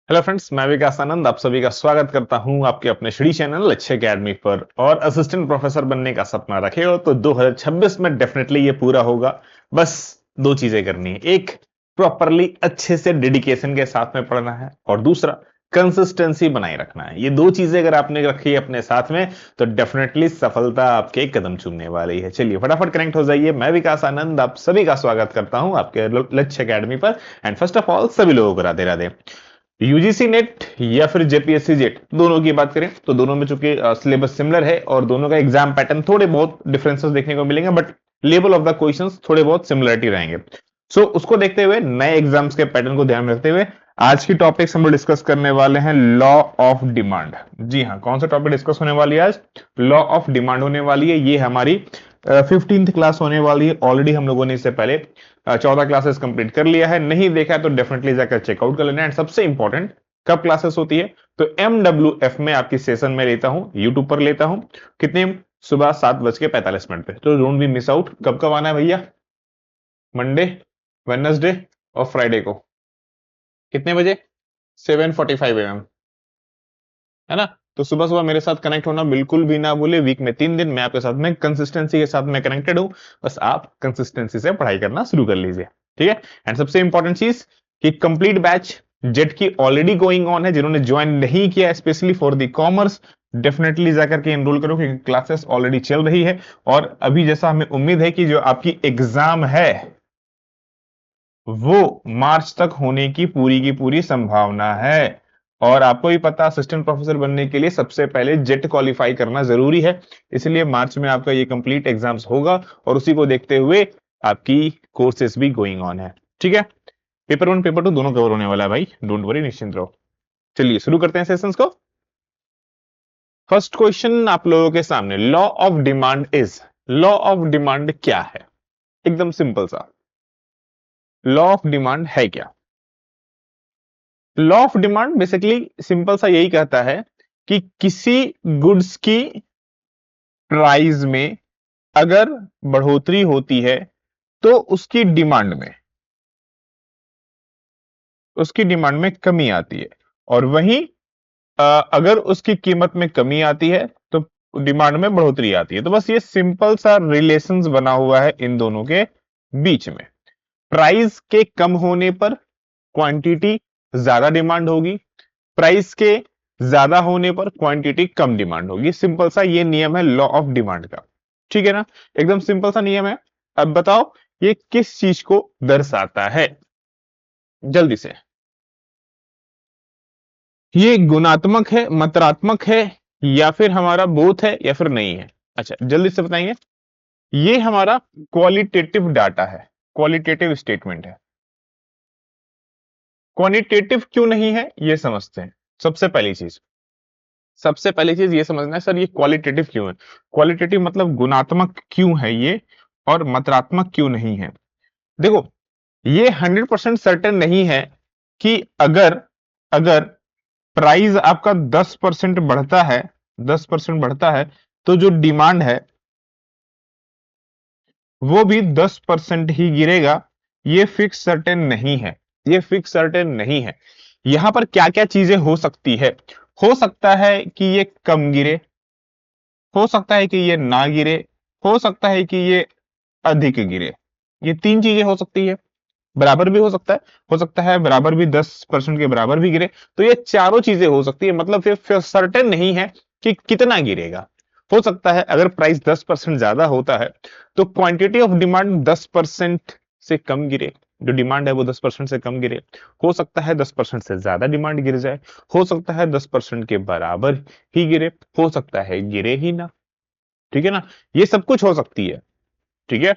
Hello friends, मैं विकास आनंद आप सभी का स्वागत करता हूं आपके अपने श्री चैनल अच्छे एकेडमी पर। और असिस्टेंट प्रोफेसर बनने का सपना रखे हो तो 2026 में डेफिनेटली ये पूरा होगा। बस दो चीजें करनी है, एक प्रॉपरली अच्छे से डेडिकेशन के साथ में पढ़ना है और दूसरा कंसिस्टेंसी बनाए रखना है। ये दो चीजें अगर आपने रखी है अपने साथ में तो डेफिनेटली सफलता आपके कदम चूमने वाली है। चलिए फटाफट कनेक्ट हो जाइए। मैं विकास आनंद आप सभी का स्वागत करता हूं आपके लक्ष्य अकेडमी पर। एंड फर्स्ट ऑफ ऑल सभी लोगों को राधे राधे। यूजीसी नेट या फिर जेपीएससी जेट दोनों की बात करें तो दोनों में चूंकि सिलेबस सिमिलर है और दोनों का एग्जाम पैटर्न थोड़े बहुत डिफरेंसेस देखने को मिलेंगे, but level of the questions थोड़े बहुत सिमिलरिटी रहेंगे। सो उसको देखते हुए, नए एग्जाम्स के पैटर्न को ध्यान में रखते हुए आज की टॉपिक्स हम लोग डिस्कस करने वाले हैं लॉ ऑफ डिमांड। जी हाँ, कौन सा टॉपिक डिस्कस होने वाली है आज? लॉ ऑफ डिमांड होने वाली है। ये हमारी 15th क्लास होने वाली है। ऑलरेडी हम लोगों ने इससे पहले 14 क्लासेस कंप्लीट कर लिया है। नहीं देखा है तो डेफिनेटली जाकर चेकआउट कर लेना। एंड सबसे इंपॉर्टेंट, कब क्लासेस होती है? तो MWF में आपकी सेशन में लेता हूं, यूट्यूब पर लेता हूं। कितने? सुबह 7:45 पे। तो डोंट बी मिस आउट। कब कब आना है भैया? मंडे, वेडनेसडे और फ्राइडे को। कितने बजे? 7:45 AM, है ना? तो सुबह सुबह मेरे साथ कनेक्ट होना बिल्कुल भी ना भूले। वीक में 3 दिन मैं आपके साथ में कंसिस्टेंसी के साथ में कनेक्टेड हूं। बस आप कंसिस्टेंसी से पढ़ाई करना शुरू कर लीजिए, ठीक है? एंड सबसे इंपॉर्टेंट चीज कि कंप्लीट बैच जेट की ऑलरेडी गोइंग ऑन है। जिन्होंने ज्वाइन नहीं किया specially for the commerce, definitely जाकर के एनरोल करो क्योंकि क्लासेस ऑलरेडी चल रही है। और अभी जैसा हमें उम्मीद है कि जो आपकी एग्जाम है वो मार्च तक होने की पूरी संभावना है। और आपको भी पता, असिस्टेंट प्रोफेसर बनने के लिए सबसे पहले जेट क्वालिफाई करना जरूरी है। इसलिए मार्च में आपका ये कंप्लीट एग्जाम्स होगा और उसी को देखते हुए आपकी कोर्सेज भी गोइंग ऑन है, ठीक है? पेपर 1 पेपर 2 दोनों कवर होने वाला है भाई, डोंट वरी, निश्चिंत रहो। चलिए शुरू करते हैं सेशंस को। फर्स्ट क्वेश्चन आप लोगों के सामने, law of demand is, law of demand क्या है? एकदम सिंपल सा, लॉ ऑफ डिमांड है क्या? Law of demand basically simple सा यही कहता है कि किसी गुड्स की प्राइस में अगर बढ़ोतरी होती है तो उसकी डिमांड में कमी आती है। और वहीं अगर उसकी कीमत में कमी आती है तो डिमांड में बढ़ोतरी आती है। तो बस ये सिंपल सा रिलेशंस बना हुआ है इन दोनों के बीच में। प्राइस के कम होने पर क्वांटिटी ज्यादा डिमांड होगी, प्राइस के ज्यादा होने पर क्वांटिटी कम डिमांड होगी। सिंपल सा ये नियम है लॉ ऑफ डिमांड का, ठीक है ना? एकदम सिंपल सा नियम है। अब बताओ ये किस चीज को दर्शाता है? जल्दी से। ये गुणात्मक है, मात्रात्मक है, या फिर हमारा बोथ है, या फिर नहीं है? अच्छा जल्दी से बताएंगे। ये हमारा क्वालिटेटिव डाटा है, क्वालिटेटिव स्टेटमेंट है। क्वांटिटेटिव क्यों नहीं है ये समझते हैं। सबसे पहली चीज ये समझना है, सर ये क्वालिटेटिव क्यों है? क्वालिटेटिव मतलब गुणात्मक क्यों है ये, और मात्रात्मक क्यों नहीं है? देखो, ये 100% सर्टेन नहीं है कि अगर अगर प्राइस आपका 10% बढ़ता है, 10% बढ़ता है तो जो डिमांड है वो भी 10% ही गिरेगा। ये फिक्स सर्टेन नहीं है, ये फिक्स सर्टेन नहीं है। यहां पर क्या क्या चीजें हो सकती है? हो सकता है कि ये कम गिरे, हो सकता है कि ये ना गिरे, हो सकता है कि ये अधिक गिरे। ये तीन चीजें हो सकती है। बराबर भी हो सकता है बराबर भी 10% के बराबर भी गिरे। तो ये चारों चीजें हो सकती है, मतलब फिर सर्टेन नहीं है कि कितना गिरेगा। हो सकता है अगर प्राइस 10% ज्यादा होता है तो क्वांटिटी ऑफ डिमांड 10% से कम गिरे, जो डिमांड है वो 10% से कम गिरे। हो सकता है 10% से ज्यादा डिमांड गिर जाए, हो सकता है 10% के बराबर ही गिरे, हो सकता है गिरे ही ना, ठीक है ना? ये सब कुछ हो सकती है, ठीक है?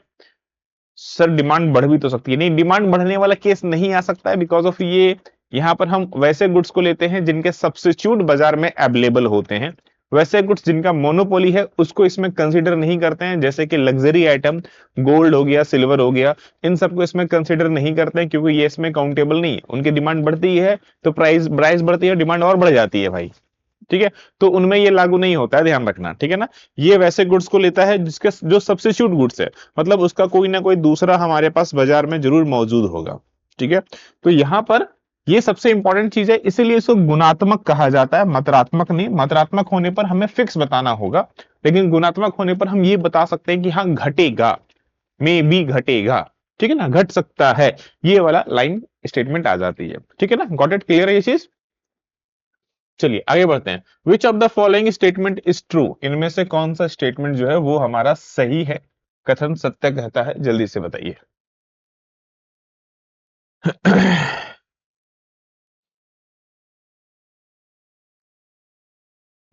सर डिमांड बढ़ भी तो सकती है। नहीं, डिमांड बढ़ने वाला केस नहीं आ सकता है बिकॉज ऑफ ये, यहां पर हम वैसे गुड्स को लेते हैं जिनके सब्स्टिट्यूट बाजार में अवेलेबल होते हैं। वैसे गुड्स जिनका मोनोपोली है उसको इसमें कंसीडर नहीं करते हैं, जैसे कि लग्जरी आइटम, गोल्ड हो गया, सिल्वर हो गया, इन सबको इसमें कंसीडर नहीं करते हैं क्योंकि ये इसमें काउंटेबल नहीं है। उनकी डिमांड बढ़ती है तो प्राइस प्राइस बढ़ती है, डिमांड और बढ़ जाती है भाई, ठीक है? तो उनमें ये लागू नहीं होता है, ध्यान रखना, ठीक है ना? ये वैसे गुड्स को लेता है जिसके जो सब्स्टिट्यूट गुड्स है, मतलब उसका कोई ना कोई दूसरा हमारे पास बाजार में जरूर मौजूद होगा, ठीक है? तो यहां पर ये सबसे इंपॉर्टेंट चीज है, इसीलिए इसको गुणात्मक कहा जाता है, मात्रात्मक नहीं। मात्रात्मक होने पर हमें फिक्स बताना होगा, लेकिन गुणात्मक होने पर हम ये बता सकते हैं कि हाँ घटेगा, मे बी घटेगा, ठीक है ना, घट सकता है, ये वाला लाइन स्टेटमेंट आ जाती है, ठीक है ना। गॉट इट, क्लियर है ये चीज। चलिए आगे बढ़ते हैं। Which of the following statement is true, इनमें से कौन सा स्टेटमेंट जो है वो हमारा सही है, कथन सत्य कहता है, जल्दी से बताइए।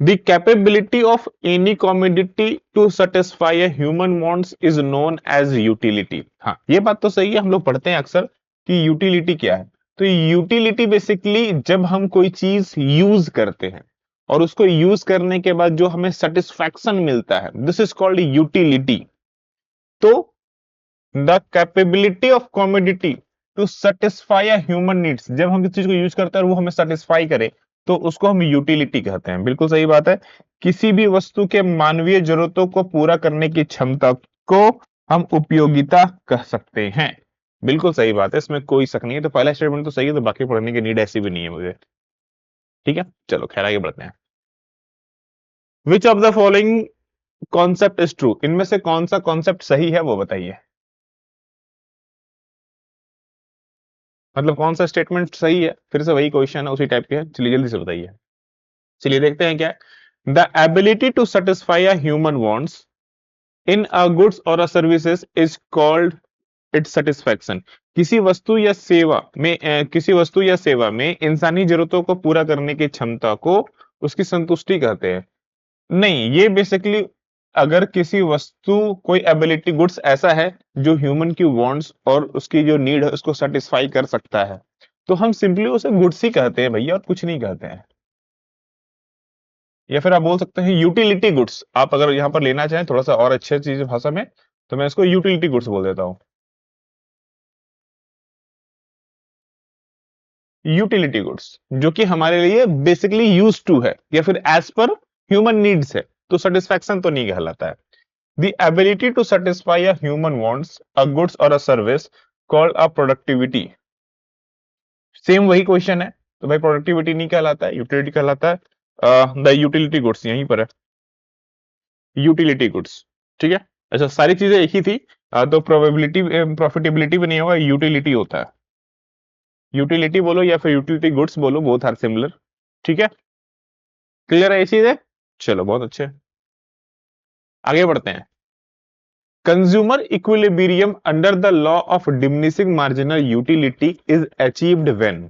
The capability of any commodity to satisfy a human wants is known as utility। हाँ ये बात तो सही है, हम लोग पढ़ते हैं अक्सर कि यूटिलिटी क्या है। तो यूटिलिटी बेसिकली जब हम कोई चीज यूज करते हैं और उसको यूज करने के बाद जो हमें सेटिस्फैक्शन मिलता है, दिस इज कॉल्ड यूटिलिटी। तो the capability of commodity to satisfy human needs, जब हम किसी चीज को यूज करते हैं और वो हमें सेटिस्फाई करे तो उसको हम यूटिलिटी कहते हैं। बिल्कुल सही बात है, किसी भी वस्तु के मानवीय जरूरतों को पूरा करने की क्षमता को हम उपयोगिता कह सकते हैं। बिल्कुल सही बात है, इसमें कोई शक नहीं है। तो पहला स्टेटमेंट तो सही है, तो बाकी पढ़ने की नीड ऐसी भी नहीं है मुझे, ठीक है। चलो खैर आगे बढ़ते हैं। Which of the following concept is true, इनमें से कौन सा कॉन्सेप्ट सही है वो बताइए। मतलब कौन सा स्टेटमेंट सही है, फिर से वही क्वेश्चन है, उसी टाइप के है। चलिए जल्दी से बताइए। चलिए देखते हैं क्या है। The ability to satisfy a human wants in a goods और a services is called it's satisfaction. किसी वस्तु या सेवा में इंसानी जरूरतों को पूरा करने की क्षमता को उसकी संतुष्टि कहते हैं। नहीं, ये बेसिकली अगर किसी वस्तु कोई एबिलिटी गुड्स ऐसा है जो ह्यूमन की वांट्स और उसकी जो नीड है उसको सेटिस्फाई कर सकता है, तो हम सिंपली उसे गुड्स ही कहते हैं भैया, और कुछ नहीं कहते हैं। या फिर आप बोल सकते हैं यूटिलिटी गुड्स, आप अगर यहां पर लेना चाहें थोड़ा सा और अच्छे चीज भाषा में, तो मैं इसको यूटिलिटी गुड्स बोल देता हूं। यूटिलिटी गुड्स जो कि हमारे लिए बेसिकली यूज टू है या फिर एज पर ह्यूमन नीड्स है, तो सेटिस्फैक्शन तो नहीं कहलाता है। The ability to satisfy a human wants, a goods or a service called a productivity। Same वही क्वेश्चन है, तो भाई प्रोडक्टिविटी नहीं कहलाता है, यूटिलिटी कहलाता है। द यूटिलिटी गुड्स यहीं पर है, यूटिलिटी गुड्स, ठीक है। अच्छा सारी चीजें एक ही थी, तो प्रोबेबिलिटी प्रॉफिटेबिलिटी भी नहीं होगा, यूटिलिटी होता है। यूटिलिटी बोलो या फिर यूटिलिटी गुड्स बोलो, बोथ आर सिमिलर, ठीक है। क्लियर है ये चीज है। चलो बहुत अच्छे, आगे बढ़ते हैं। Consumer equilibrium under the law of diminishing marginal utility is achieved when।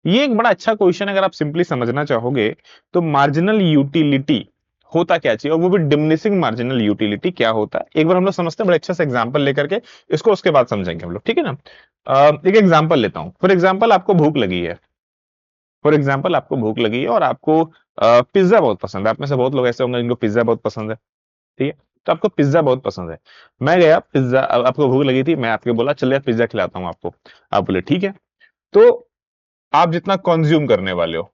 ये एक बड़ा अच्छा क्वेश्चन है, अगर आप सिंपली समझना चाहोगे तो मार्जिनल यूटिलिटी होता क्या चाहिए, और वो भी डिमिनिशिंग मार्जिनल यूटिलिटी क्या होता है, एक बार हम लोग समझते हैं बड़े अच्छे से एग्जांपल लेकर के इसको, उसके बाद समझेंगे हम लोग, ठीक है ना। एक एग्जांपल लेता हूं। फॉर एग्जांपल आपको भूख लगी है, और आपको पिज्जा बहुत पसंद है। आप में से बहुत लोग ऐसे होंगे जिनको पिज्जा बहुत पसंद है, ठीक है। तो आपको पिज्जा बहुत पसंद है, मैं गया पिज्जा, आपको भूख लगी थी, मैं आपको बोला चल यार पिज्जा खिलाता हूं आपको, आप बोले ठीक है। तो आप जितना कंज्यूम करने वाले हो,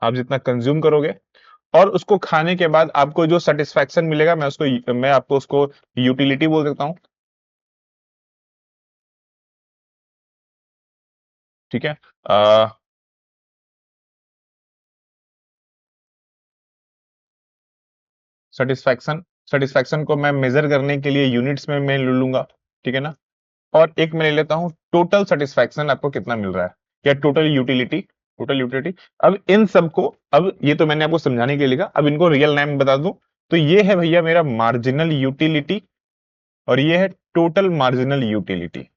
आप जितना कंज्यूम करोगे और उसको खाने के बाद आपको जो सेटिस्फैक्शन मिलेगा, मैं आपको उसको यूटिलिटी बोल देता हूं, ठीक है। सेटिस्फैक्शन सेटिस्फैक्शन को मैं मेजर करने के लिए यूनिट्स में मैं ले लूंगा, ठीक है ना। और एक मैं ले लेता हूं टोटल सेटिस्फैक्शन, आपको कितना मिल रहा है, या टोटल यूटिलिटी। अब इन सबको, अब ये तो मैंने आपको समझाने के लिए लिखा, अब इनको रियल नेम बता दूं, तो ये है भैया मेरा मार्जिनल यूटिलिटी, और ये है टोटल मार्जिनल यूटिलिटी,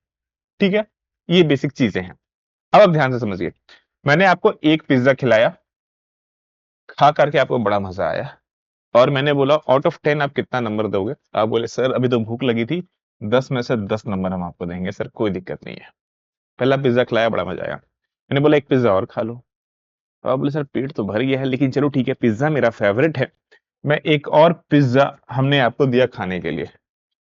ठीक है। ये बेसिक चीजें हैं। अब आप ध्यान से समझिए, मैंने आपको एक पिज्जा खिलाया, खा करके आपको बड़ा मजा आया, और मैंने बोला आउट ऑफ 10 आप कितना नंबर दोगे। आप बोले सर अभी तो भूख लगी थी, 10 में से 10 नंबर हम आपको देंगे सर, कोई दिक्कत नहीं है। पहला पिज्जा खिलाया, बड़ा मजा आया, मैंने बोला एक पिज्जा और खा लो। तो आप बोले सर पेट तो भर गया है, लेकिन चलो ठीक है, पिज्जा मेरा फेवरेट है, मैं एक और पिज्जा हमने आपको दिया खाने के लिए,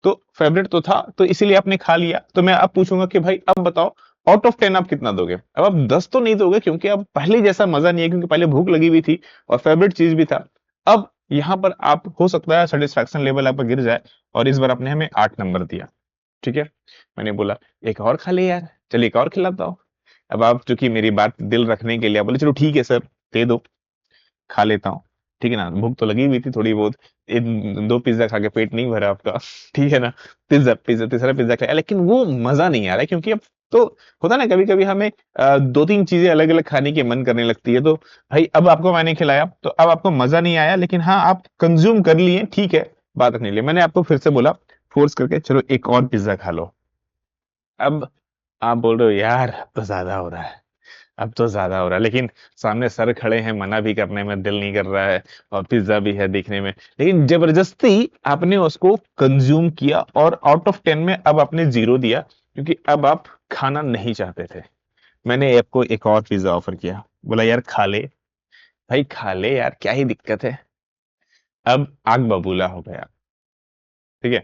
तो फेवरेट तो था तो इसीलिए आपने खा लिया। तो मैं अब पूछूंगा कि भाई अब बताओ आउट ऑफ 10 आप कितना दोगे। अब आप 10 तो नहीं दोगे, क्योंकि अब पहले जैसा मजा नहीं है, क्योंकि पहले भूख लगी हुई थी और फेवरेट चीज भी था। अब यहां पर आप हो सकता है सेटिस्फैक्शन लेवल आपका गिर जाए, और इस बार आपने हमें 8 नंबर दिया, ठीक है, मैंने बोला एक और खा ले यार, चल एक और खिलाता हूँ। अब आप चूंकि मेरी बात दिल रखने के लिए आप बोले चलो ठीक है सर, दे दो, खा लेता हूँ। ठीक है ना, भूख तो लगी हुई थी थोड़ी बहुत, दो पिज्जा खा के पेट नहीं भरा आपका। ठीक है ना, पिज्जा पिज्जा तीसरा पिज्जा खाया, लेकिन वो मजा नहीं आ रहा है, क्योंकि अब तो होता ना कभी कभी हमें दो तीन चीजें अलग अलग खाने की मन करने लगती है, तो भाई अब आपको मैंने खिलाया तो अब आपको मजा नहीं आया, लेकिन हाँ आप कंज्यूम कर लिए, ठीक है, बात रखने लिए मैंने आपको फिर से बोला फोर्स करके चलो एक और पिज्जा खा लो। अब आप बोल रहे हो यार अब तो ज्यादा हो रहा है, अब तो ज्यादा हो रहा है, लेकिन सामने सर खड़े हैं, मना भी करने में दिल नहीं कर रहा है, और पिज्जा भी है देखने में, लेकिन जबरदस्ती आपने उसको कंज्यूम किया, और आउट ऑफ 10 में अब आपने 0 दिया, क्योंकि अब आप खाना नहीं चाहते थे। मैंने आपको एक और पिज्जा ऑफर किया, बोला यार खा ले, भाई खा ले यार, क्या ही दिक्कत है। अब आग बबूला हो गया, ठीक है,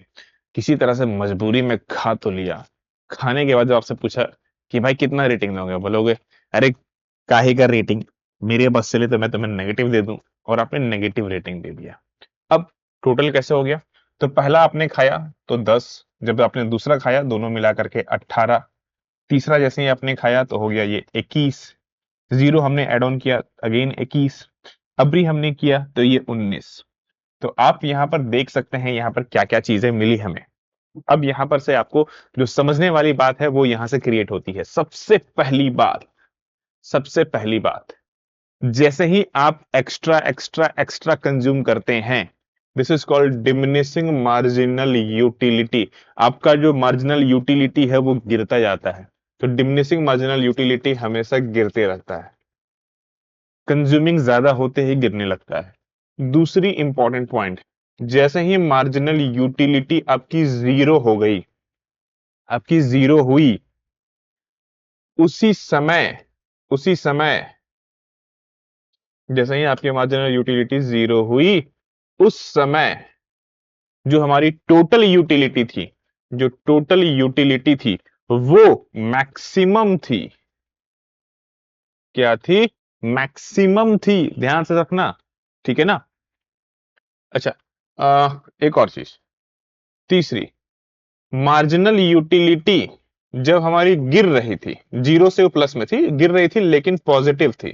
किसी तरह से मजबूरी में खा तो लिया। खाने के बाद जब आपसे पूछा कि भाई कितना रेटिंग दोगे, बोलोगे अरे काहे का रेटिंग, मेरे बस चले तो मैं तुम्हें नेगेटिव दे दूं, और आपने नेगेटिव रेटिंग दे दिया। अब टोटल कैसे हो गया, तो पहला आपने खाया तो 10, जब आपने दूसरा खाया दोनों मिला करके 18, तीसरा जैसे ही आपने खाया तो हो गया ये 21, जीरो हमने ऐड ऑन किया अगेन 21, अबरी हमने किया तो ये 19। तो आप यहां पर देख सकते हैं यहां पर क्या क्या चीजें मिली हमें। अब यहां पर से आपको जो समझने वाली बात है वो यहां से क्रिएट होती है। सबसे पहली बात, जैसे ही आप एक्स्ट्रा एक्स्ट्रा एक्स्ट्रा कंज्यूम करते हैं, this is called diminishing marginal utility. आपका जो मार्जिनल यूटिलिटी है वो गिरता जाता है। तो डिमिनिशिंग मार्जिनल यूटिलिटी हमेशा गिरते रहता है, कंज्यूमिंग ज्यादा होते ही गिरने लगता है। दूसरी इंपॉर्टेंट पॉइंट, जैसे ही मार्जिनल यूटिलिटी आपकी जीरो हो गई, आपकी जीरो हुई, उसी समय उसी समय जैसे ही आपकी मार्जिनल यूटिलिटी जीरो हुई, उस समय जो हमारी टोटल यूटिलिटी थी, जो टोटल यूटिलिटी थी वो मैक्सिमम थी। क्या थी? मैक्सिमम थी, ध्यान से रखना, ठीक है ना। अच्छा, एक और चीज, तीसरी, मार्जिनल यूटिलिटी जब हमारी गिर रही थी, जीरो से वो प्लस में थी, गिर रही थी लेकिन पॉजिटिव थी,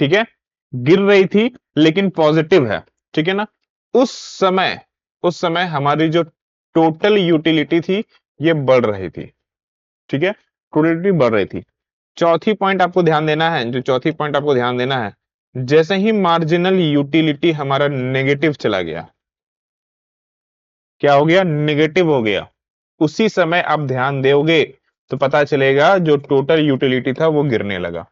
ठीक है, गिर रही थी लेकिन पॉजिटिव है, ठीक है ना। उस समय उस समय हमारी जो टोटल यूटिलिटी थी ये बढ़ रही थी, ठीक है, टोटल यूटिलिटी बढ़ रही थी। चौथी पॉइंट आपको ध्यान देना है, जो चौथी पॉइंट आपको ध्यान देना है, जैसे ही मार्जिनल यूटिलिटी हमारा नेगेटिव चला गया, क्या हो गया? नेगेटिव हो गया, उसी समय आप ध्यान दोगे तो पता चलेगा जो टोटल यूटिलिटी था वो गिरने लगा।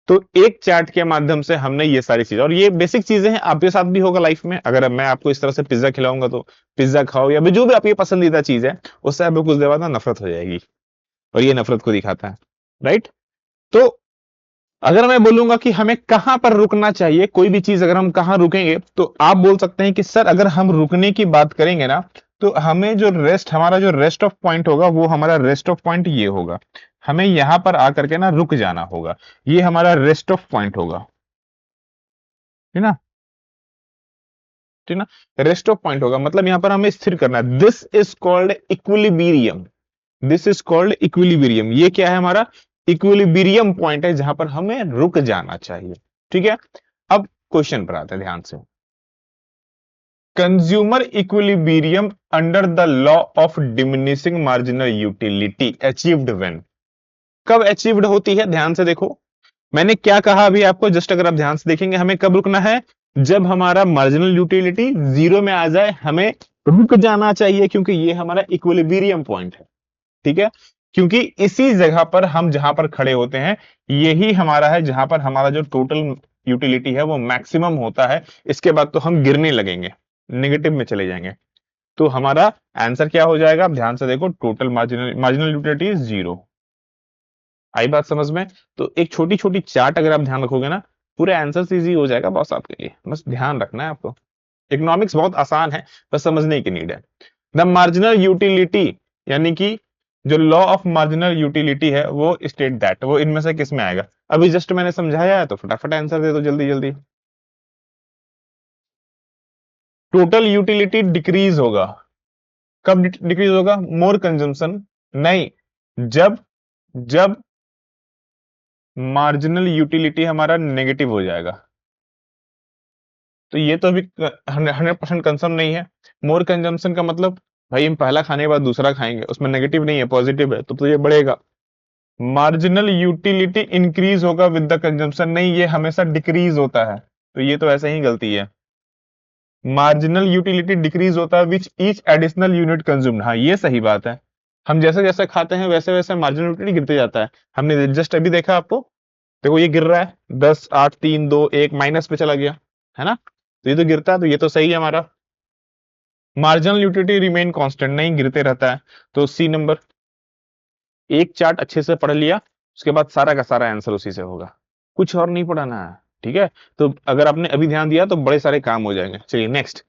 तो एक चार्ट के माध्यम से हमने ये सारी चीजें, और ये बेसिक चीजें हैं, आपके साथ भी होगा लाइफ में। अगर मैं आपको इस तरह से पिज्जा खिलाऊंगा तो पिज्जा खाओ, या भी जो भी आपकी पसंदीदा चीज है, उससे आपको कुछ देर बाद ना नफरत हो जाएगी, और ये नफरत को दिखाता है, राइट। तो अगर मैं बोलूंगा कि हमें कहां पर रुकना चाहिए, कोई भी चीज अगर हम कहां रुकेंगे, तो आप बोल सकते हैं कि सर अगर हम रुकने की बात करेंगे ना, तो हमें जो रेस्ट, हमारा जो रेस्ट ऑफ पॉइंट होगा वो हमारा रेस्ट ऑफ पॉइंट ये होगा, हमें यहां पर आकर के ना रुक जाना होगा, ये हमारा रेस्ट ऑफ पॉइंट होगा, है ना, ठीक ना। रेस्ट ऑफ पॉइंट होगा मतलब यहां पर हमें स्थिर करना है, this is called equilibrium, this is called equilibrium. ये क्या है? हमारा इक्विलिब्रियम पॉइंट है जहां पर हमें रुक जाना चाहिए, ठीक है। अब क्वेश्चन पर आते हैं ध्यान से, consumer equilibrium under the law of diminishing marginal utility achieved when, कब अचीव्ड होती है? ध्यान से देखो, मैंने क्या कहा अभी आपको, जस्ट अगर आप ध्यान से देखेंगे, हमें कब रुकना है? जब हमारा मार्जिनल यूटिलिटी जीरो में आ जाए, हमें रुक जाना चाहिए, क्योंकि ये हमारा इक्विलिब्रियम पॉइंट है, ठीक है। क्योंकि इसी जगह पर हम जहां पर खड़े होते हैं, यही हमारा है जहां पर हमारा जो टोटल यूटिलिटी है वो मैक्सिमम होता है। इसके बाद तो हम गिरने लगेंगे, नेगेटिव में चले जाएंगे। तो हमारा आंसर क्या हो जाएगा? आप ध्यान से देखो, total marginal marginal utility is zero. आई बात समझ में? तो एक छोटी छोटी चार्ट अगर आप ध्यान रखोगे ना, पूरे आंसर इजी हो जाएगा बॉस आपके लिए, बस ध्यान रखना है आपको। इकोनॉमिक्स बहुत आसान है, बस समझने की नीड है। द मार्जिनल यूटिलिटी, यानी कि जो लॉ ऑफ मार्जिनल यूटिलिटी है वो स्टेट दैट, वो इनमें से किस में आएगा? अभी जस्ट मैंने समझाया है, तो फटाफट आंसर दे दो जल्दी जल्दी। टोटल यूटिलिटी डिक्रीज होगा, कब डिक्रीज होगा? मोर कंजम्पशन नहीं, जब जब मार्जिनल यूटिलिटी हमारा नेगेटिव हो जाएगा। तो ये तो अभी 100% कंफर्म नहीं है। मोर कंजम्पशन का मतलब भाई हम पहला खाने के बाद दूसरा खाएंगे, उसमें नेगेटिव नहीं है, पॉजिटिव है, तो ये बढ़ेगा। मार्जिनल यूटिलिटी इंक्रीज होगा विद द कंजम्पशन, नहीं, ये हमेशा डिक्रीज होता है, तो ये तो ऐसे ही गलती है। मार्जिनल यूटिलिटी डिक्रीज होता है which each additional unit consumed, हाँ ये सही बात है। हम जैसे जैसे खाते हैं वैसे वैसे मार्जिनल यूटिलिटी गिरते जाता है। हमने जस्ट अभी देखा आपको, देखो ये गिर रहा है, 10 8 3 2 1 माइनस पे चला गया, है ना? तो ये तो गिरता है, तो ये तो सही है हमारा। मार्जिनल यूटिलिटी रिमेन कांस्टेंट, नहीं गिरते रहता है, तो सी नंबर। एक चार्ट अच्छे से पढ़ लिया, उसके बाद सारा का सारा आंसर उसी से होगा, कुछ और नहीं पढ़ाना है, ठीक है? तो अगर आपने अभी ध्यान दिया तो बड़े सारे काम हो जाएंगे। चलिए next,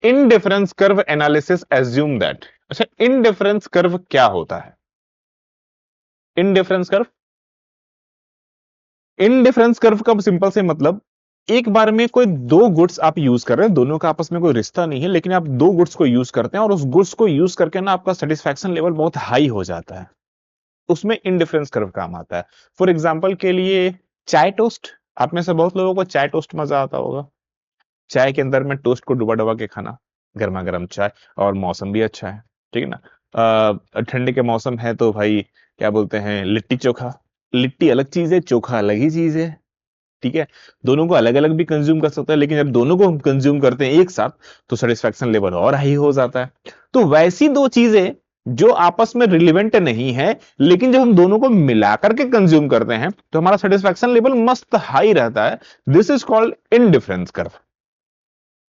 indifference curve analysis assume that. अच्छा, इनडिफरेंस कर्व क्या होता है? इनडिफरेंस कर्व, इनडिफरेंस कर्व का सिंपल से मतलब, एक बार में कोई दो गुड्स आप यूज कर रहे हैं, दोनों का आपस में कोई रिश्ता नहीं है, लेकिन आप दो गुड्स को यूज करते हैं और उस गुड्स को यूज करके ना आपका सेटिस्फैक्शन लेवल बहुत हाई हो जाता है, उसमें इनडिफरेंस कर्व काम आता है। फॉर एग्जाम्पल के लिए, चाय टोस्ट, आप में से बहुत लोगों को चाय टोस्ट मजा आता होगा। चाय के अंदर में टोस्ट को डुबा डुबा के खाना, गर्मा गर्म चाय, और मौसम भी अच्छा है, ठीक है ना? ठंडे के मौसम है तो भाई क्या बोलते हैं, लिट्टी चोखा। लिट्टी अलग चीज है, चोखा अलग ही चीज है, ठीक है? दोनों को अलग अलग भी कंज्यूम कर सकते हैं, लेकिन जब दोनों को हम कंज्यूम करते हैं एक साथ तो सेटिस्फैक्शन लेवल और हाई हो जाता है। तो वैसी दो चीजें जो आपस में रिलेवेंट नहीं है, लेकिन जब हम दोनों को मिलाकर के कंज्यूम करते हैं तो हमारा सेटिस्फैक्शन लेवल मस्त हाई रहता है। This is called indifference curve,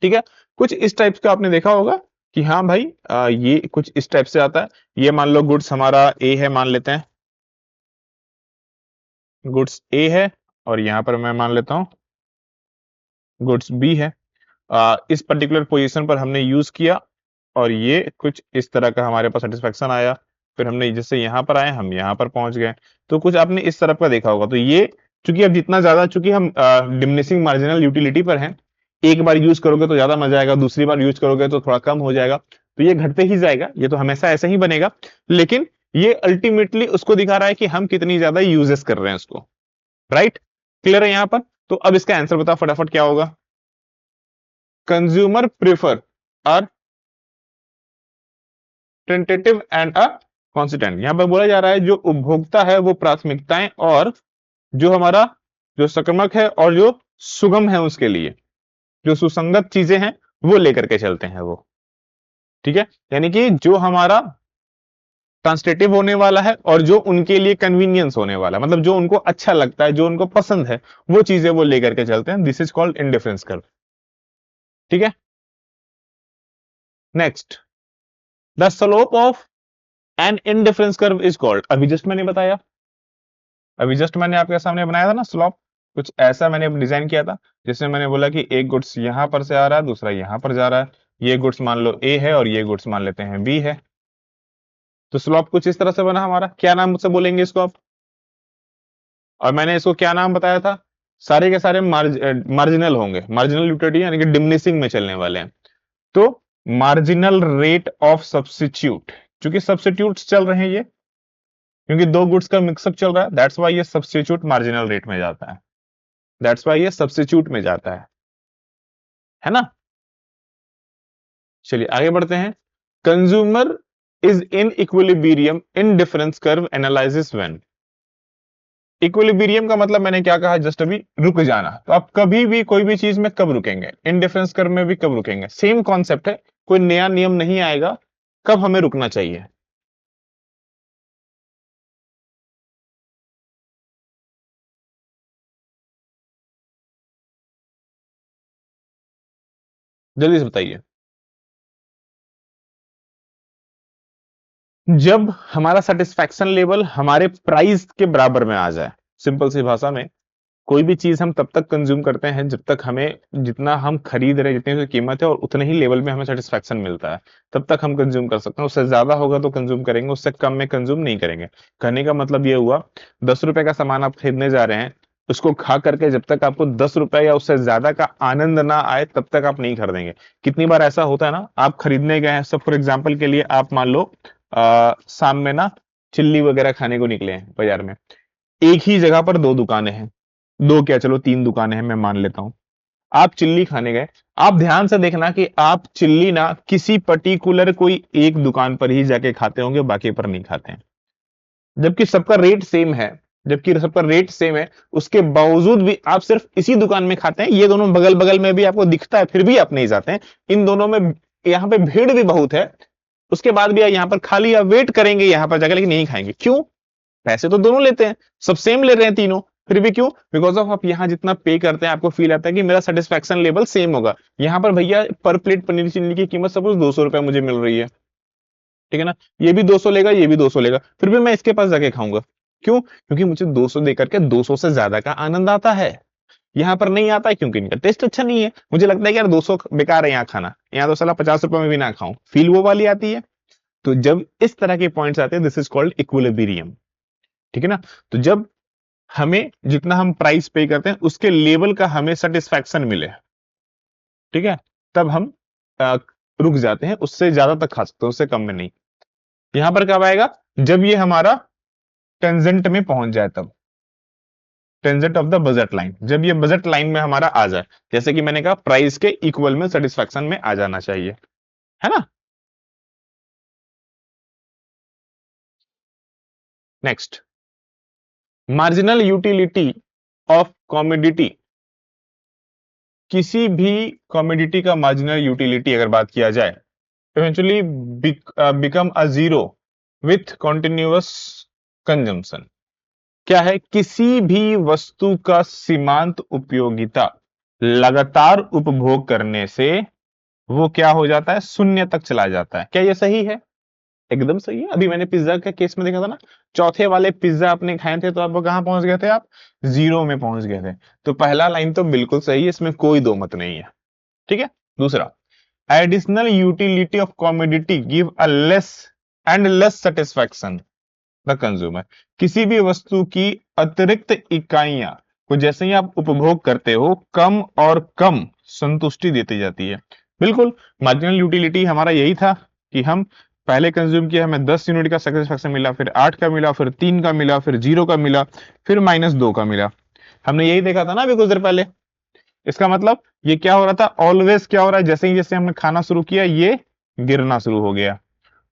ठीक है? कुछ इस टाइप का आपने देखा होगा कि हाँ भाई, ये कुछ इस टाइप से आता है। ये मान लो गुड्स हमारा ए है, मान लेते हैं गुड्स ए है, और यहां पर मैं मान लेता हूं गुड्स बी है। इस पर्टिकुलर पोजीशन पर हमने यूज किया, और ये कुछ इस तरह का हमारे पास सेटिस्फैक्शन आया। फिर हमने जैसे यहां पर आए, हम यहां पर पहुंच गए, तो कुछ आपने इस तरफ का देखा होगा। तो ये, चूंकि अब जितना ज्यादा, चूंकि हम डिमिनिशिंग मार्जिनल यूटिलिटी पर हैं, एक बार यूज करोगे तो ज्यादा मजा आएगा, दूसरी बार यूज करोगे तो थोड़ा कम हो जाएगा, तो ये घटते ही जाएगा, ये तो हमेशा ऐसा ही बनेगा। लेकिन ये अल्टीमेटली उसको दिखा रहा है कि हम कितनी ज्यादा यूजेस कर रहे हैं उसको, राइट? क्लियर है यहां पर? तो अब इसका आंसर बताओ फटाफट क्या होगा? Consumer prefer are tentative and a constant. यहां पर बोला जा रहा है जो उपभोक्ता है वो प्राथमिकताएं, और जो हमारा जो सकर्मक है और जो सुगम है उसके लिए जो सुसंगत चीजें हैं वो लेकर के चलते हैं वो, ठीक है? यानी कि जो हमारा ट्रांसलेटिव होने वाला है और जो उनके लिए कन्वीनियंस होने वाला है, मतलब जो उनको अच्छा लगता है, जो उनको पसंद है, वो चीजें वो लेकर के चलते हैं। This is called indifference curve, ठीक है? Next, the slope of an indifference curve is called, अभी जस्ट मैंने बताया, अभी जस्ट मैंने आपके सामने बनाया था ना स्लोप, कुछ ऐसा मैंने डिजाइन किया था, जिसमें मैंने बोला कि एक गुड्स यहां पर से आ रहा है, दूसरा यहां पर जा रहा है। ये गुड्स मान लो ए है और ये गुड्स मान लेते हैं बी है। तो स्लोप कुछ इस तरह से बना हमारा, क्या नाम से बोलेंगे इसको आप? और मैंने इसको क्या नाम बताया था? सारे के सारे मार्जिनल होंगे, मार्जिनल यूटिलिटी यानी कि डिमिनिशिंग में चलने वाले हैं। तो मार्जिनल रेट ऑफ सब्स्टिट्यूट, क्योंकि सब्स्टिट्यूट चल रहे हैं ये, क्योंकि दो गुड्स का मिक्सअप चल रहा है, दैट्स वाई ये सब्स्टिट्यूट मार्जिनल रेट में जाता है, दैट्स वाई ये सब्स्टिट्यूट में जाता है ना? चलिए आगे बढ़ते हैं। Consumer is in equilibrium in difference curve analysis when. Equilibrium का मतलब मैंने क्या कहा जस्ट अभी, रुक जाना। तो आप कभी भी कोई भी चीज में कब रुकेंगे, इन डिफरेंस कर्व में भी कब रुकेंगे, सेम कॉन्सेप्ट है, कोई नया नियम नहीं आएगा कब हमें रुकना चाहिए। जल्दी से बताइए। जब हमारा सेटिस्फैक्शन लेवल हमारे प्राइस के बराबर में आ जाए, सिंपल सी भाषा में, कोई भी चीज हम तब तक कंज्यूम करते हैं जब तक हमें, जितना हम खरीद रहे हैं, जितनी उसकी कीमत है और उतने ही लेवल में हमें सेटिस्फैक्शन मिलता है, तब तक हम कंज्यूम कर सकते हैं। उससे ज्यादा होगा तो कंज्यूम करेंगे, उससे कम में कंज्यूम नहीं करेंगे। कहने का मतलब ये हुआ, 10 रुपए का सामान आप खरीदने जा रहे हैं, उसको खा करके जब तक आपको 10 रुपए या उससे ज्यादा का आनंद ना आए तब तक आप नहीं खरीदेंगे। कितनी बार ऐसा होता है ना, आप खरीदने गए हैं, सब फॉर एग्जाम्पल के लिए आप मान लो शाम में ना चिल्ली वगैरह खाने को निकले हैं बाजार में, एक ही जगह पर दो दुकानें हैं, दो क्या चलो तीन दुकानें हैं मैं मान लेता हूं, आप चिल्ली खाने गए, आप ध्यान से देखना कि आप चिल्ली ना किसी पर्टिकुलर कोई एक दुकान पर ही जाके खाते होंगे, बाकी पर नहीं खाते हैं। जबकि सबका रेट सेम है, जबकि सबका रेट सेम है, उसके बावजूद भी आप सिर्फ इसी दुकान में खाते हैं, ये दोनों बगल बगल में भी आपको दिखता है फिर भी आप नहीं जाते हैं। इन दोनों में यहाँ पे भीड़ भी बहुत है, उसके बाद भी यहाँ पर खाली आप वेट करेंगे यहाँ पर जाकर, लेकिन नहीं खाएंगे। क्यों? पैसे तो दोनों लेते हैं, सब सेम ले रहे हैं तीनों, फिर भी क्यों? बिकॉज ऑफ आप यहाँ जितना पे करते हैं आपको फील आता है कि मेरा सेटिस्फैक्शन लेवल सेम होगा। यहाँ पर भैया पर प्लेट पनीर चिल्ली की कीमत सपोज 200 रुपए मुझे मिल रही है, ठीक है ना, ये भी 200 लेगा, ये भी 200 लेगा, फिर भी मैं इसके पास जाके खाऊंगा। क्यों? क्योंकि मुझे 200 देकर के 200 से ज्यादा का आनंद आता है। यहाँ पर नहीं आता है क्योंकि इनका टेस्ट अच्छा नहीं है, मुझे लगता है कि यार 200 बेकार है यहाँ खाना, यहाँ तो साला 50 रुपए में भी ना खाऊं, फील वो वाली आती है। तो जब इस तरह के पॉइंट्स आते हैं, दिस इज कॉल्ड इक्विलिब्रियम, ठीक है ना। तो जब हमें जितना हम प्राइस पे करते हैं उसके लेवल का हमें सेटिस्फैक्शन मिले, ठीक है, तब हम अ, रुक जाते हैं, उससे ज्यादा तक खा सकते हैं, उससे कम में नहीं। यहां पर कब आएगा? जब ये हमारा टेंजेंट में पहुंच जाए, तब tangent of the budget line, जब ये बजट लाइन में हमारा आ जाए, जैसे कि मैंने कहा प्राइस के इक्वल में सेटिस्फैक्शन में आ जाना चाहिए, है ना। Next, marginal utility of commodity. किसी भी कॉमोडिटी का मार्जिनल यूटिलिटी अगर बात किया जाए, eventually become a zero with continuous consumption. क्या है? किसी भी वस्तु का सीमांत उपयोगिता लगातार उपभोग करने से वो क्या हो जाता है? शून्य तक चला जाता है। क्या ये सही है? एकदम सही है। अभी मैंने पिज्जा के केस में देखा था ना, चौथे वाले पिज्जा आपने खाए थे तो आप कहां पहुंच गए थे? आप जीरो में पहुंच गए थे। तो पहला लाइन तो बिल्कुल सही है, इसमें कोई दो मत नहीं है, ठीक है। दूसरा, additional utility of commodity give a less and less satisfaction the consumer. किसी भी वस्तु की अतिरिक्त इकाइयां को जैसे ही आप उपभोग करते हो, कम और कम संतुष्टि देती जाती है। बिल्कुल, मार्जिनल यूटिलिटी हमारा यही था कि हम पहले कंज्यूम किया, हमें 10 यूनिट का सेटिस्फैक्शन मिला, फिर 8 का मिला, फिर 3 का मिला, फिर 0 का मिला, फिर -2 का मिला। हमने यही देखा था ना अभी कुछ देर पहले। इसका मतलब ये क्या हो रहा था? ऑलवेज क्या हो रहा है? जैसे ही जैसे हमने खाना शुरू किया, ये गिरना शुरू हो गया।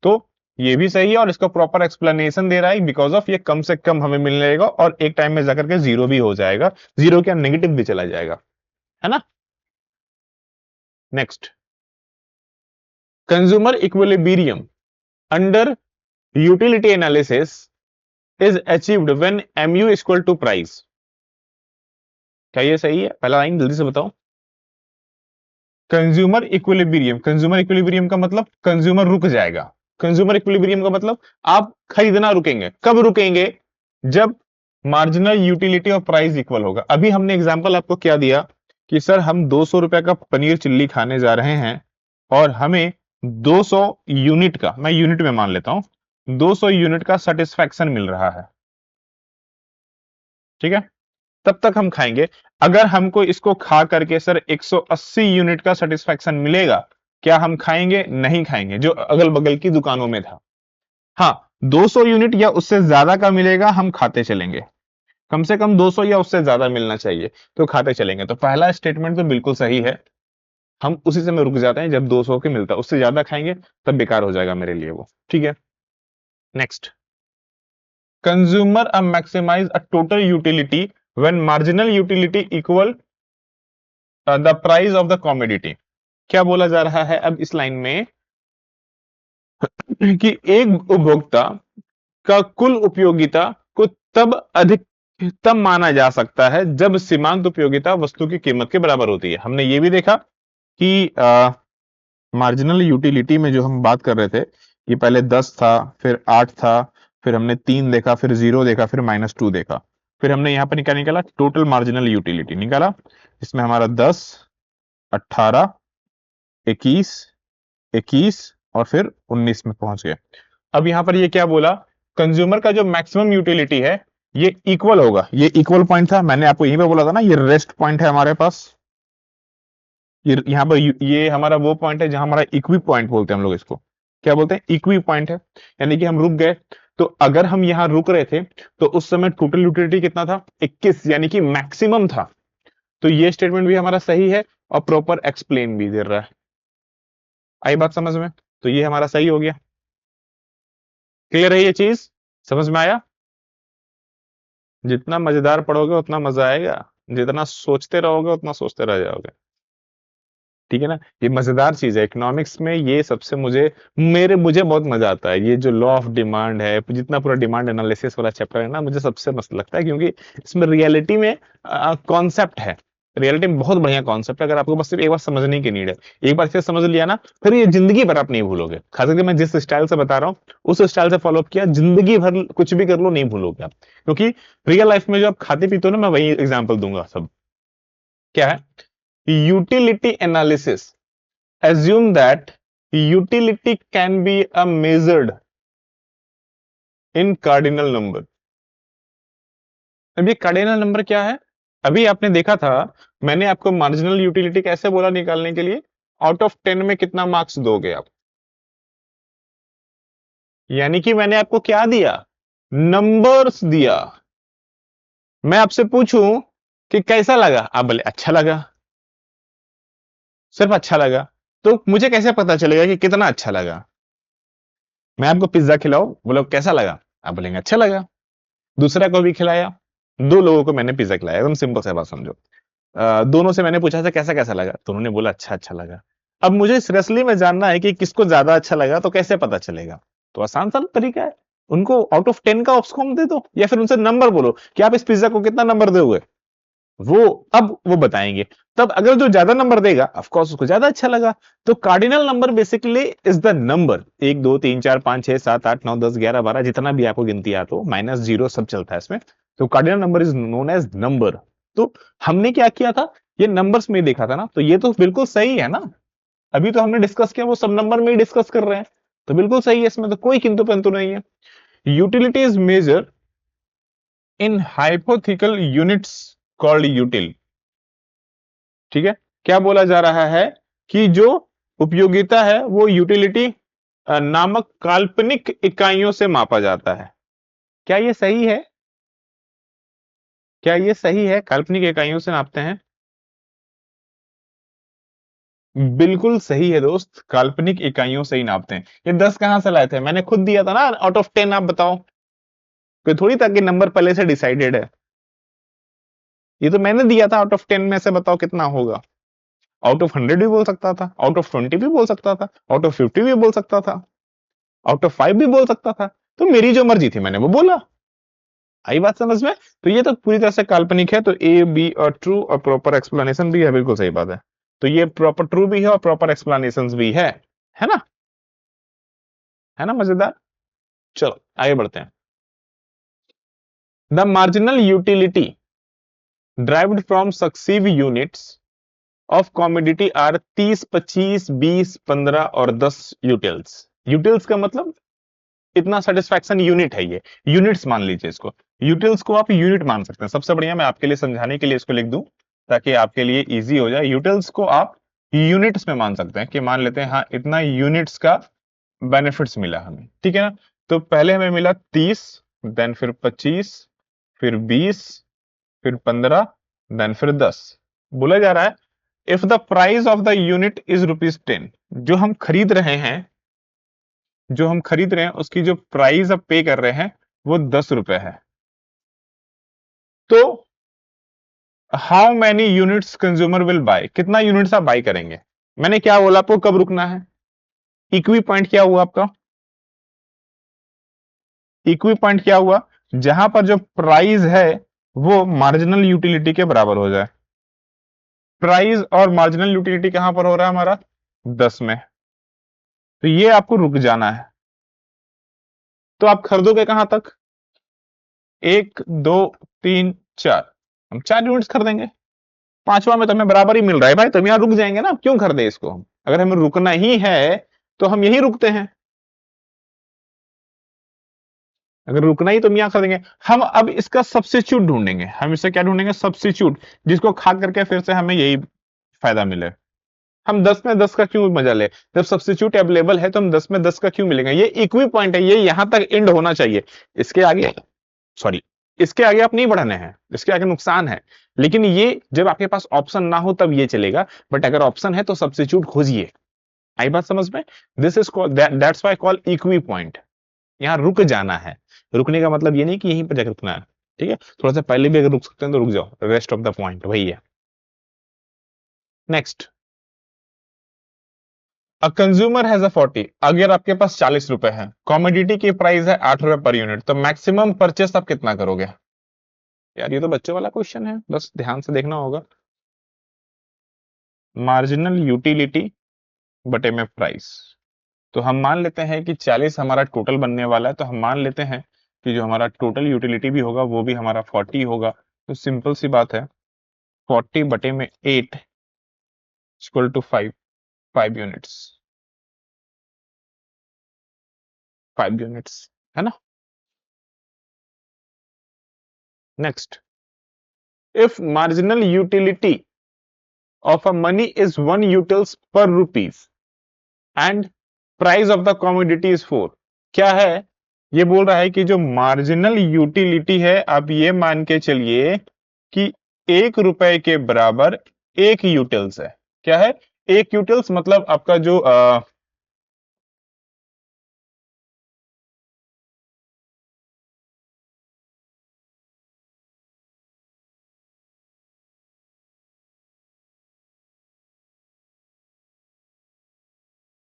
तो ये भी सही है और इसका प्रॉपर एक्सप्लेनेशन दे रहा है, बिकॉज ऑफ ये कम से कम हमें मिलने लगेगा और एक टाइम में जाकर के जीरो भी हो जाएगा, जीरो क्या नेगेटिव भी चला जाएगा, है ना। Next, consumer equilibrium under utility analysis is achieved when MU equal to price. क्या ये सही है? पहला लाइन जल्दी से बताओ। कंज्यूमर इक्विलिब्रियम का मतलब कंज्यूमर रुक जाएगा। कंज्यूमर इक्विलिब्रियम का मतलब आप खरीदना रुकेंगे। कब रुकेंगे? जब मार्जिनल यूटिलिटी और प्राइस इक्वल होगा। अभी हमने एग्जांपल आपको क्या दिया कि सर हम 200 रुपए का पनीर चिल्ली खाने जा रहे हैं और हमें 200 यूनिट का, मैं यूनिट में मान लेता हूं, 200 यूनिट का सेटिस्फैक्शन मिल रहा है, ठीक है, तब तक हम खाएंगे। अगर हमको इसको खा करके सर 180 यूनिट का सेटिस्फैक्शन मिलेगा, क्या हम खाएंगे? नहीं खाएंगे, जो अगल बगल की दुकानों में था। हाँ, 200 यूनिट या उससे ज्यादा का मिलेगा, हम खाते चलेंगे। कम से कम 200 या उससे ज्यादा मिलना चाहिए तो खाते चलेंगे। तो पहला स्टेटमेंट तो बिल्कुल सही है, हम उसी समय रुक जाते हैं जब 200 के मिलता है, उससे ज्यादा खाएंगे तब बेकार हो जाएगा मेरे लिए वो, ठीक है। Next, consumer maximize a total utility when marginal utility equal the price of the commodity. क्या बोला जा रहा है अब इस लाइन में कि एक उपभोक्ता का कुल उपयोगिता को तब अधिकतम माना जा सकता है जब सीमांत उपयोगिता वस्तु की कीमत के बराबर होती है। हमने ये भी देखा कि मार्जिनल यूटिलिटी में जो हम बात कर रहे थे, ये पहले 10 था, फिर 8 था, फिर हमने 3 देखा, फिर 0 देखा, फिर -2 देखा, फिर हमने यहां पर क्या निकाला? टोटल मार्जिनल यूटिलिटी निकाला। इसमें हमारा 10, 18, 21, 21 और फिर 19 में पहुंच गए। अब यहां पर ये क्या बोला? कंज्यूमर का जो मैक्सिमम यूटिलिटी है ये इक्वल होगा, ये इक्वल पॉइंट था, मैंने आपको यहीं पे बोला था ना, ये रेस्ट पॉइंट है हमारे पास। ये यहाँ पर ये हमारा वो पॉइंट है जहां हमारा इक्वी पॉइंट बोलते हैं हम लोग इसको। क्या बोलते हैं? इक्वी पॉइंट है, यानी कि हम रुक गए। तो अगर हम यहां रुक रहे थे तो उस समय टोटल यूटिलिटी कितना था? 21, यानी कि मैक्सिमम था। तो ये स्टेटमेंट भी हमारा सही है और प्रॉपर एक्सप्लेन भी दे रहा है। आई बात समझ में? तो ये हमारा सही हो गया। क्लियर है ये चीज? समझ में आया? जितना मजेदार पढ़ोगे उतना मजा आएगा, जितना सोचते रहोगे उतना सोचते रह जाओगे। ठीक है ना? ये मजेदार चीज है इकोनॉमिक्स में, ये सबसे मुझे बहुत मजा आता है। ये जो लॉ ऑफ डिमांड है, जितना पूरा डिमांड एनालिसिस वाला चैप्टर है ना, मुझे सबसे मस्त लगता है, क्योंकि इसमें रियलिटी में कॉन्सेप्ट है। रियलिटी में बहुत बढ़िया कॉन्सेप्ट है, अगर आपको बस सिर्फ एक बार समझने की नीड है। एक बार इसे समझ लिया ना, फिर ये जिंदगी भर आप नहीं भूलोगे। खास करके मैं जिस स्टाइल से बता रहा हूँ उस स्टाइल से फॉलो किया, जिंदगी भर कुछ भी कर लो नहीं भूलोगे आप। क्योंकि रियल लाइफ में जो आप खाते पीते हो ना, मैं वही एग्जाम्पल दूंगा सब। क्या है? Utility analysis assume that utility can be measured in cardinal number। अब ये कार्डिनल नंबर क्या है? अभी आपने देखा था, मैंने आपको मार्जिनल यूटिलिटी कैसे बोला निकालने के लिए? आउट ऑफ 10 में कितना मार्क्स दोगे आप? यानी कि मैंने आपको क्या दिया? नंबर्स दिया। मैं आपसे पूछूं कि कैसा लगा, आप बोले अच्छा लगा, सिर्फ अच्छा लगा। तो मुझे कैसे पता चलेगा कि कितना अच्छा लगा? मैं आपको पिज्जा खिलाऊं, बोलो कैसा लगा, आप बोलेंगे अच्छा लगा। दूसरा को भी खिलाया, 2 लोगों को मैंने पिज्जा खिलाया, एकदम सिंपल सा बात समझो। दोनों से मैंने पूछा था कैसा कैसा लगा, तो उन्होंने बोला अच्छा अच्छा लगा। अब मुझे सीरियसली में जानना है कि किसको ज्यादा अच्छा लगा, तो कैसे पता चलेगा? तो आसान सा तरीका है, उनको आउट ऑफ 10 का ऑप्शन दे दो, या फिर उनसे नंबर बोलो कि आप इस पिज्जा को कितना नंबर दोगे। वो अब वो बताएंगे। तब अगर जो ज्यादा नंबर देगा, ऑफ कोर्स उसको ज्यादा अच्छा लगा। तो cardinal number basically is the number, 1 2 3 4 5 6 7 8 9 10 11 12, जितना भी आपको गिनती आता हो, माइनस जीरो सब चलता है इसमें। तो cardinal number is known as number. तो हमने क्या किया था? ये नंबर्स में ही देखा था ना, तो ये तो बिल्कुल सही है ना। अभी तो हमने डिस्कस किया, वो सब नंबर में ही डिस्कस कर रहे हैं। तो बिल्कुल सही है, इसमें तो कोई किंतु परंतु नहीं है। Utility is measure in hypothetical units called util. ठीक है? क्या बोला जा रहा है कि जो उपयोगिता है वो यूटिलिटी नामक काल्पनिक इकाइयों से मापा जाता है। क्या ये सही है? क्या ये सही है? काल्पनिक इकाइयों से नापते हैं? बिल्कुल सही है दोस्त, काल्पनिक इकाइयों से ही नापते हैं। ये 10 कहां से लाए थे? मैंने खुद दिया था ना, आउट ऑफ 10 आप बताओ। कोई थोड़ी था कि नंबर पहले से डिसाइडेड है। ये तो मैंने दिया था, आउट ऑफ 10 में से बताओ कितना होगा। आउट ऑफ 100 भी बोल सकता था, आउट ऑफ 20 भी बोल सकता था, आउट ऑफ 50 भी बोल सकता था, आउट ऑफ 5 भी बोल सकता था। तो मेरी जो मर्जी थी मैंने वो बोला। आई बात समझ में? तो ये तो पूरी तरह से काल्पनिक है, तो ए बी और ट्रू और प्रॉपर एक्सप्लेनेशन भी है, बिल्कुल सही बात है। तो ये प्रॉपर ट्रू भी है और प्रॉपर एक्सप्लेनेशन भी है ना? है ना मजेदार? चलो आगे बढ़ते हैं। The marginal utility derived from successive units of commodity are 30 25 20 15 और 10 यूटिल्स। यूटिल्स का मतलब इतना सेटिस्फैक्शन यूनिट है, ये यूनिट्स मान लीजिए इसको। यूटिल्स को आप यूनिट मान सकते हैं। सबसे बढ़िया, मैं आपके लिए समझाने के लिए इसको लिख दूं ताकि आपके लिए इजी हो जाए। यूटिल्स को आप यूनिट्स में मान सकते हैं, कि मान लेते हैं हाँ इतना यूनिट्स का बेनिफिट्स मिला हमें, ठीक है ना? तो पहले हमें मिला 30, देन फिर 25, फिर 20, फिर 15, देन फिर 10। बोला जा रहा है if the price of the unit is rupees 10, जो हम खरीद रहे हैं, जो हम खरीद रहे हैं उसकी जो प्राइस अब पे कर रहे हैं वो 10 रुपए है। तो how many units consumer will buy, कितना यूनिट्स आप बाय करेंगे? मैंने क्या बोला आपको, कब रुकना है? इक्वी पॉइंट क्या हुआ आपका? इक्वी पॉइंट क्या हुआ? जहां पर जो प्राइस है वो मार्जिनल यूटिलिटी के बराबर हो जाए। प्राइस और मार्जिनल यूटिलिटी कहां पर हो रहा है हमारा? 10 में। तो ये आपको रुक जाना है। तो आप खरीदोगे कहां तक? 1 2 3 4, हम 4 यूनिट्स खरीदेंगे। पांचवा में तो हमें बराबर ही मिल रहा है भाई, तो हम यहां रुक जाएंगे ना, क्यों खरीदे इसको हम? अगर हमें रुकना ही है तो हम यहीं रुकते हैं। अगर रुकना ही तो हम यहाँ कर देंगे। हम अब इसका सब्स्टिट्यूट ढूंढेंगे, हम इससे क्या ढूंढेंगे, सब्स्टिट्यूट, जिसको खा करके फिर से हमें यही फायदा मिले। हम 10 में 10 का क्यों मजा ले, जब सब्स्टिट्यूट अवेलेबल है तो हम 10 में 10 का क्यों मिलेगा। ये इक्वी पॉइंट है, ये यहां तक एंड होना चाहिए, इसके आगे सॉरी, इसके आगे आप नहीं बढ़ाने हैं, इसके आगे नुकसान है। लेकिन ये जब आपके पास ऑप्शन ना हो तब ये चलेगा, बट अगर ऑप्शन है तो सब्स्टिट्यूट खोजिए। आई बात समझ में? This is that's why call equi point. यहाँ रुक जाना है, रुकने का मतलब ये नहीं कि यहीं पर जाकर रुकना है, ठीक है, थोड़ा सा पहले भी अगर रुक सकते हैं तो रुक जाओ, रेस्ट ऑफ द पॉइंट वही है। Next, a consumer has a 40, अगर आपके पास 40 रुपए है, कॉमोडिटी की प्राइस है 8 रुपए पर यूनिट, तो मैक्सिमम परचेस आप कितना करोगे? यार ये तो बच्चों वाला क्वेश्चन है, बस ध्यान से देखना होगा। मार्जिनल यूटिलिटी बटे में प्राइस, तो हम मान लेते हैं कि 40 हमारा टोटल बनने वाला है, तो हम मान लेते हैं कि जो हमारा टोटल यूटिलिटी भी होगा वो भी हमारा 40 होगा। तो सिंपल सी बात है, 40 बटे में 8 इक्वल टू 5, 5 यूनिट्स, 5 यूनिट्स, है ना। Next, if marginal utility of a money is 1 utils per rupees and price of the commodity is 4, क्या है, ये बोल रहा है कि जो मार्जिनल यूटिलिटी है, आप ये मान के चलिए कि 1 रुपए के बराबर 1 यूटिल्स है। क्या है? 1 यूटिल्स, मतलब आपका जो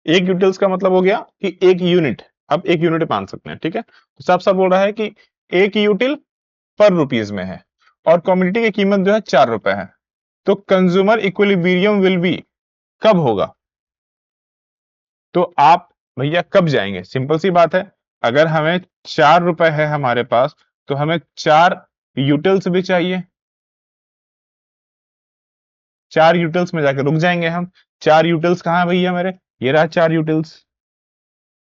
1 यूटिल्स का मतलब हो गया कि 1 यूनिट, अब 1 यूनिट मान सकते हैं, ठीक है। तो साफ साफ बोल रहा है कि 1 यूटिल पर रुपीज में है और कम्युनिटी की कीमत जो है 4 रुपए है। तो कंज्यूमर इक्विलिब्रियम विल बी, कब होगा? तो आप भैया कब जाएंगे? सिंपल सी बात है, अगर हमें 4 रुपए है हमारे पास, तो हमें 4 यूटिल्स भी चाहिए, 4 यूटिल्स में जाकर रुक जाएंगे हम। 4 यूटिल्स कहाँ है भैया मेरे? ये रहा 4 यूटिल्स,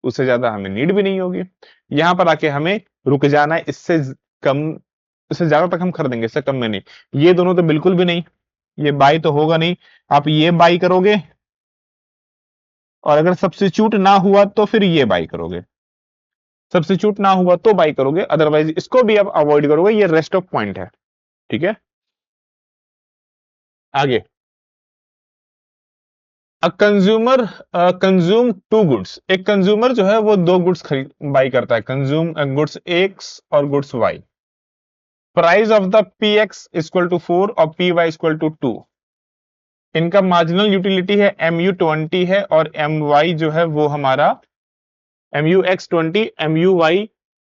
उससे ज्यादा हमें नीड भी नहीं होगी। यहां पर आके हमें रुक जाना है, इससे कम, इससे ज्यादा तक हम खरीदेंगे, इससे कम में नहीं। ये दोनों तो बिल्कुल भी नहीं, ये बाई तो होगा नहीं। आप ये बाई करोगे, और अगर सब्स्टिट्यूट ना हुआ तो फिर ये बाई करोगे, सब्स्टिट्यूट ना हुआ तो बाई करोगे, अदरवाइज इसको भी आप अवॉइड करोगे। ये रेस्ट ऑफ पॉइंट है, ठीक है। आगे, अ कंज्यूमर कंज्यूम 2 गुड्स, एक कंज्यूमर जो है वो 2 गुड्स खरीद बाई करता है, कंज्यूम गुड्स एक्स और goods Y. Price of the P X equal to 4 और पी वाई इक्वल टू 2। इनका मार्जिनल यूटिलिटी है MU 20 है, और MY जो है वो हमारा MUX 20, MUY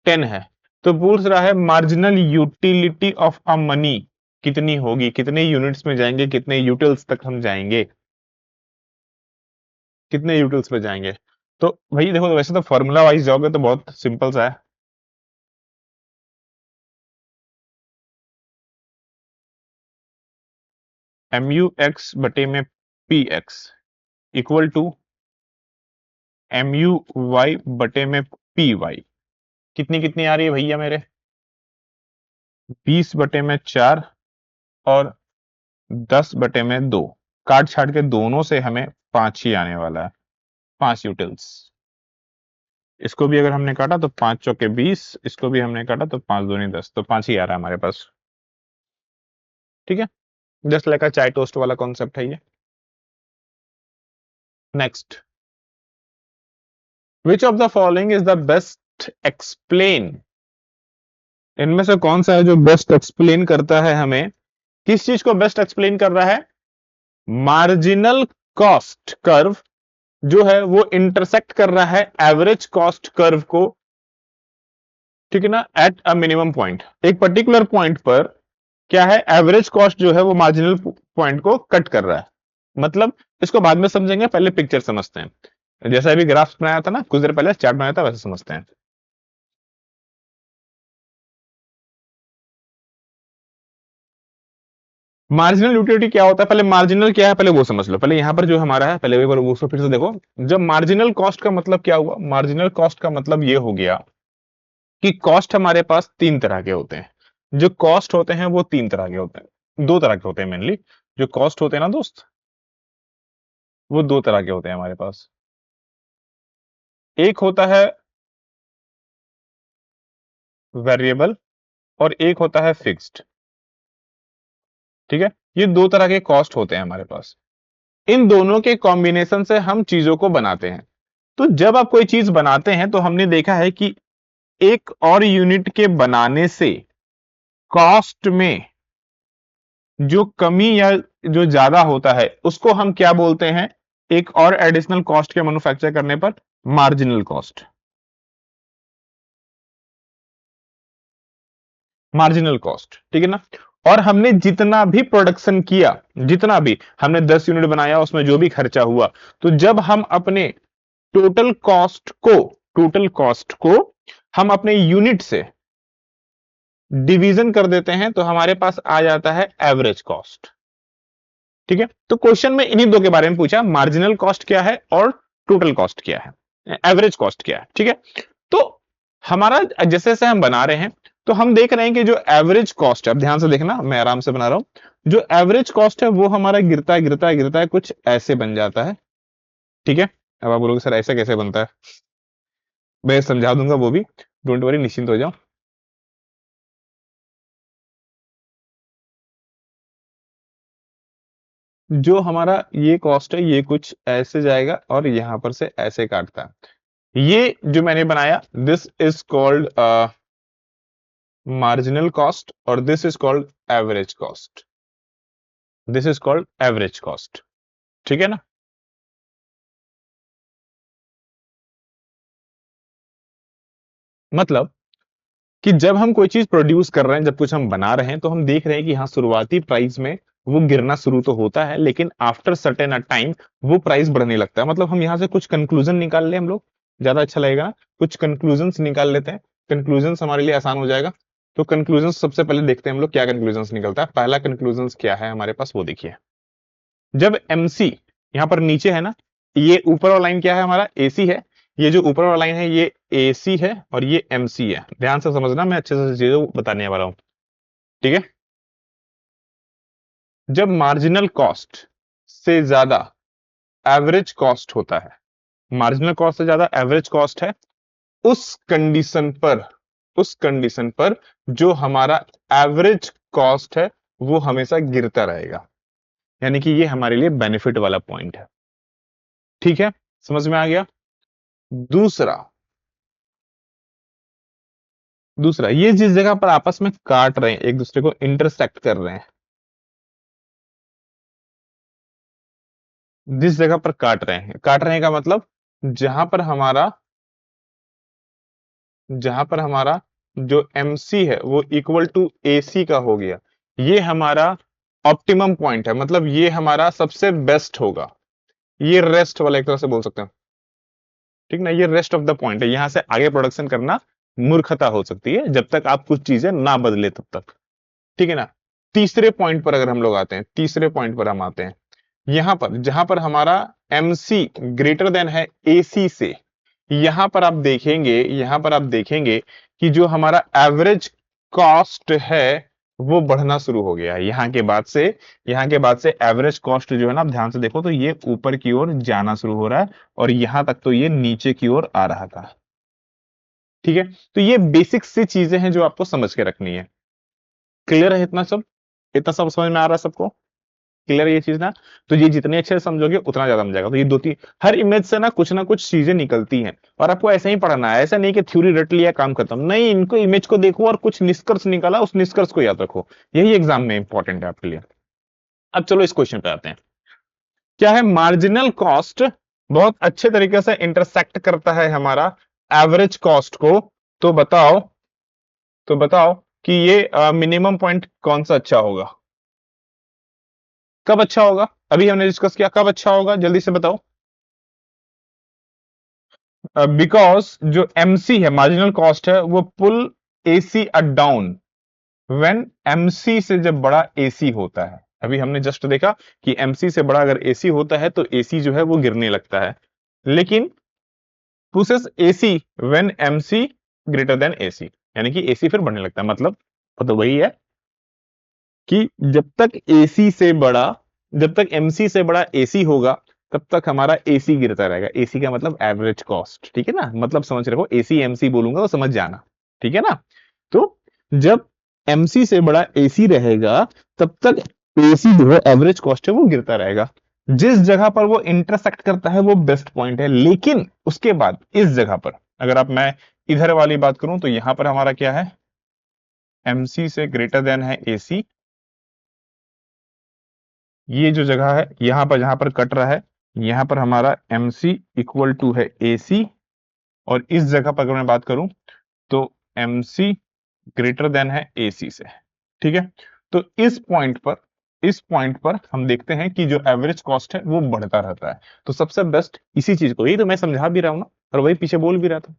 10 है। तो पूछ रहा है marginal utility of a money कितनी होगी, कितने यूनिट्स में जाएंगे, कितने यूटिल्स तक हम जाएंगे, कितने यूटिल्स पे जाएंगे। तो भाई देखो, वैसे तो फॉर्मूला वाइज जाओगे तो बहुत सिंपल सा है। MUX बटे में PX इक्वल टू MUY बटे में PY। कितनी कितनी आ रही है भैया मेरे? 20 बटे में 4 और 10 बटे में 2, काट छाट के दोनों से हमें 5 ही आने वाला है, 5 यूटिल्स। इसको भी अगर हमने काटा तो 5 चौके 20, इसको भी हमने काटा तो 5 दूनी 10, तो 5 ही आ रहा है हमारे पास, ठीक है। जस्ट लाइक अ चाय टोस्ट वाला कॉन्सेप्ट है ये। Next, which of the following is the best explain, इनमें से कौन सा है जो बेस्ट एक्सप्लेन करता है हमें, किस चीज को बेस्ट एक्सप्लेन कर रहा है? मार्जिनल कॉस्ट कर्व जो है वो इंटरसेक्ट कर रहा है एवरेज कॉस्ट कर्व को, ठीक है ना, एट अ मिनिमम पॉइंट। एक पर्टिकुलर पॉइंट पर क्या है, एवरेज कॉस्ट जो है वो मार्जिनल पॉइंट को कट कर रहा है। मतलब इसको बाद में समझेंगे, पहले पिक्चर समझते हैं। जैसा अभी ग्राफ बनाया था ना कुछ देर पहले, चार्ट बनाया था, वैसे समझते हैं। मार्जिनल यूटिलिटी क्या होता है, पहले मार्जिनल क्या है पहले वो समझ लो। पहले यहां पर जो हमारा है, पहले एक बार उसको फिर से देखो। जब मार्जिनल कॉस्ट का मतलब क्या हुआ, मार्जिनल कॉस्ट का मतलब ये हो गया कि कॉस्ट हमारे पास तीन तरह के होते हैं। जो कॉस्ट होते हैं वो तीन तरह के होते हैं, दो तरह के होते हैं मेनली। जो कॉस्ट होते हैं ना दोस्त, वो दो तरह के होते हैं हमारे पास। एक होता है वेरिएबल और एक होता है फिक्स्ड। ठीक है, ये दो तरह के कॉस्ट होते हैं हमारे पास। इन दोनों के कॉम्बिनेशन से हम चीजों को बनाते हैं। तो जब आप कोई चीज बनाते हैं तो हमने देखा है कि एक और यूनिट के बनाने से कॉस्ट में जो कमी या जो ज्यादा होता है उसको हम क्या बोलते हैं, एक और एडिशनल कॉस्ट के मैन्युफैक्चर करने पर मार्जिनल कॉस्ट। मार्जिनल कॉस्ट, ठीक है ना। और हमने जितना भी प्रोडक्शन किया, जितना भी हमने 10 यूनिट बनाया उसमें जो भी खर्चा हुआ, तो जब हम अपने टोटल कॉस्ट को टोटल कॉस्ट को हम अपने यूनिट से डिवीजन कर देते हैं तो हमारे पास आ जाता है एवरेज कॉस्ट। ठीक है, तो क्वेश्चन में इन्हीं दो के बारे में पूछा, मार्जिनल कॉस्ट क्या है और टोटल कॉस्ट क्या है, एवरेज कॉस्ट क्या है। ठीक है, तो हमारा जैसे जैसे हम बना रहे हैं तो हम देख रहे हैं कि जो एवरेज कॉस्ट है, अब ध्यान से देखना, मैं आराम से बना रहा हूं, जो एवरेज कॉस्ट है वो हमारा गिरता है गिरता है गिरता है, कुछ ऐसे बन जाता है। ठीक है, अब आप बोलोगे सर ऐसा कैसे बनता है, मैं समझा दूंगा वो भी, डोंट वरी, निश्चिंत हो जाओ। जो हमारा ये कॉस्ट है ये कुछ ऐसे जाएगा और यहां पर से ऐसे काटता है। ये जो मैंने बनाया, this is called marginal cost और this is called average cost. This is called average cost. ठीक है ना। मतलब कि जब हम कोई चीज प्रोड्यूस कर रहे हैं, जब कुछ हम बना रहे हैं, तो हम देख रहे हैं कि हाँ शुरुआती प्राइस में वो गिरना शुरू तो होता है, लेकिन आफ्टर सर्टेन अ टाइम वो प्राइस बढ़ने लगता है। मतलब हम यहां से कुछ कंक्लूजन निकाल ले हम लोग, ज्यादा अच्छा लगेगा ना, कुछ कंक्लूजन निकाल लेते हैं। कंक्लूजन हमारे लिए आसान हो जाएगा। तो कंक्लूजन सबसे पहले देखते हैं हम लोग क्या कंक्लूजन निकलता है। पहला कंक्लूजन क्या है हमारे पास वो देखिए। जब एमसी यहां पर नीचे है ना, ये ऊपर वाला लाइन क्या है हमारा, एसी है। ये जो ऊपर वाला लाइन है ये एसी है और ये एमसी है। ध्यान से समझना, मैं अच्छे से चीजों बताने वाला हूं। ठीक है, जब मार्जिनल कॉस्ट से ज्यादा एवरेज कॉस्ट होता है, मार्जिनल कॉस्ट से ज्यादा एवरेज कॉस्ट है, उस कंडीशन पर उस कंडीशन पर जो हमारा एवरेज कॉस्ट है वो हमेशा गिरता रहेगा। यानी कि ये हमारे लिए बेनिफिट वाला पॉइंट है। ठीक है, समझ में आ गया। दूसरा दूसरा ये जिस जगह पर आपस में काट रहे हैं, एक दूसरे को इंटरसेक्ट कर रहे हैं, जिस जगह पर काट रहे हैं का मतलब जहां पर हमारा जहां पर हमारा जो MC है वो इक्वल टू AC का हो गया, ये हमारा ऑप्टिमम पॉइंट है। मतलब ये हमारा सबसे बेस्ट होगा, ये रेस्ट वाला एक तरह से बोल सकते हैं। ठीक ना, ये रेस्ट ऑफ द पॉइंट है, यहां से आगे प्रोडक्शन करना मूर्खता हो सकती है जब तक आप कुछ चीजें ना बदले तब तक। ठीक है ना। तीसरे पॉइंट पर अगर हम लोग आते हैं, तीसरे पॉइंट पर हम आते हैं, यहां पर जहां पर हमारा MC ग्रेटर देन है AC से, यहां पर आप देखेंगे कि जो हमारा एवरेज कॉस्ट है वो बढ़ना शुरू हो गया है। यहां के बाद से एवरेज कॉस्ट जो है ना, आप ध्यान से देखो तो ये ऊपर की ओर जाना शुरू हो रहा है और यहां तक तो ये नीचे की ओर आ रहा था। ठीक है, तो ये बेसिक सी चीजें हैं जो आपको समझ के रखनी है। क्लियर है इतना सब, इतना सब समझ में आ रहा है सबको, क्लियर है ये चीज ना। तो ये जितने अच्छे से समझोगे उतना ज्यादा मजा आएगा। तो ये दो तीन, हर इमेज से ना कुछ चीजें निकलती हैं और आपको ऐसा ही पढ़ना है। ऐसा नहीं कि थ्योरी रट लिया काम खत्म, नहीं, इनको इमेज को देखो और कुछ निष्कर्ष निकाला, उस निष्कर्ष को याद रखो। यही एग्जाम में इंपॉर्टेंट है आपके लिए। अब चलो इस क्वेश्चन पे आते हैं। क्या है, मार्जिनल कॉस्ट बहुत अच्छे तरीके से इंटरसेक्ट करता है हमारा एवरेज कॉस्ट को। तो बताओ तो बताओ कि ये मिनिमम पॉइंट कौन सा अच्छा होगा, कब अच्छा होगा। अभी हमने डिस्कस किया, कब अच्छा होगा जल्दी से बताओ। बिकॉज जो MC है, मार्जिनल कॉस्ट है, वो पुल AC डाउन व्हेन MC से जब बड़ा AC होता है। अभी हमने जस्ट देखा कि MC से बड़ा अगर AC होता है तो AC जो है वो गिरने लगता है, लेकिन pushes AC when MC greater than AC, यानी कि AC फिर बढ़ने लगता है। मतलब तो वही है कि जब तक MC से बड़ा AC होगा तब तक हमारा AC गिरता रहेगा। AC का मतलब एवरेज कॉस्ट, ठीक है ना, मतलब समझ रहे हो, AC MC बोलूंगा तो समझ जाना, ठीक है ना। तो जब MC से बड़ा AC रहेगा तब तक AC जो है एवरेज कॉस्ट है वो गिरता रहेगा। जिस जगह पर वो इंटरसेक्ट करता है वो बेस्ट पॉइंट है, लेकिन उसके बाद इस जगह पर अगर आप मैं इधर वाली बात करूं तो यहां पर हमारा क्या है, MC से ग्रेटर देन है AC। ये जो जगह है यहां पर जहां पर कट रहा है यहां पर हमारा MC इक्वल टू है AC। और इस जगह पर अगर मैं बात करूं तो MC ग्रेटर देन है AC से, ठीक है। तो इस पॉइंट पर हम देखते हैं कि जो एवरेज कॉस्ट है वो बढ़ता रहता है। तो सबसे बेस्ट इसी चीज को, यही तो मैं समझा भी रहा हूं ना और वही पीछे बोल भी रहा था।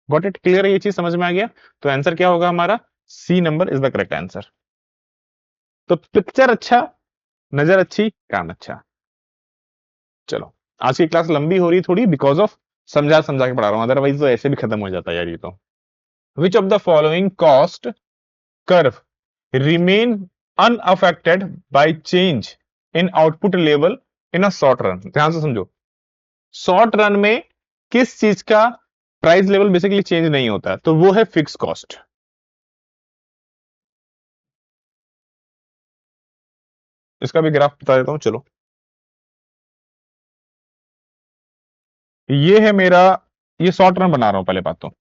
गॉट इट, क्लियर है, ये चीज समझ में आ गया। तो आंसर क्या होगा हमारा, C number is the correct answer. तो पिक्चर अच्छा, नजर अच्छी, काम अच्छा। चलो, आज की क्लास लंबी हो रही थोड़ी बिकॉज ऑफ समझा समझा के पढ़ा रहा हूं, अदरवाइज तो ऐसे भी खत्म हो जाता है यार ये तो। Which of the following cost curve remain unaffected by change in output level in a short run। ध्यान से समझो, शॉर्ट रन में किस चीज का प्राइस लेवल बेसिकली चेंज नहीं होता, तो वो है फिक्स कॉस्ट। इसका भी ग्राफ बता देता हूं, चलो। ये है मेरा, ये शॉर्ट रन बना रहा हूं पहले बात तो।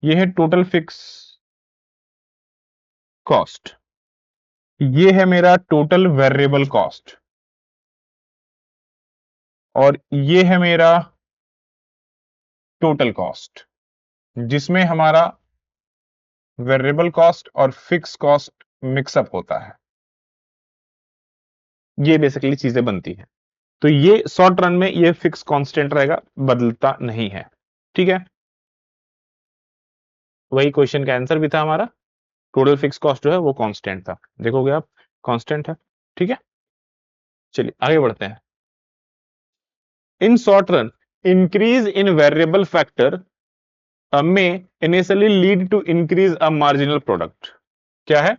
ये है टोटल फिक्स कॉस्ट, ये है मेरा टोटल वेरिएबल कॉस्ट, और ये है मेरा टोटल कॉस्ट, जिसमें हमारा वेरिएबल कॉस्ट और फिक्स कॉस्ट मिक्सअप होता है। ये बेसिकली चीजें बनती हैं। तो ये शॉर्ट रन में ये फिक्स कांस्टेंट रहेगा, बदलता नहीं है, ठीक है। वही क्वेश्चन का आंसर भी था हमारा, टोटल फिक्स कॉस्ट जो है वो कांस्टेंट था, देखोगे आप कांस्टेंट है, ठीक है। चलिए आगे बढ़ते हैं। In short run increase in variable factor में initially lead to increase a marginal product. क्या है,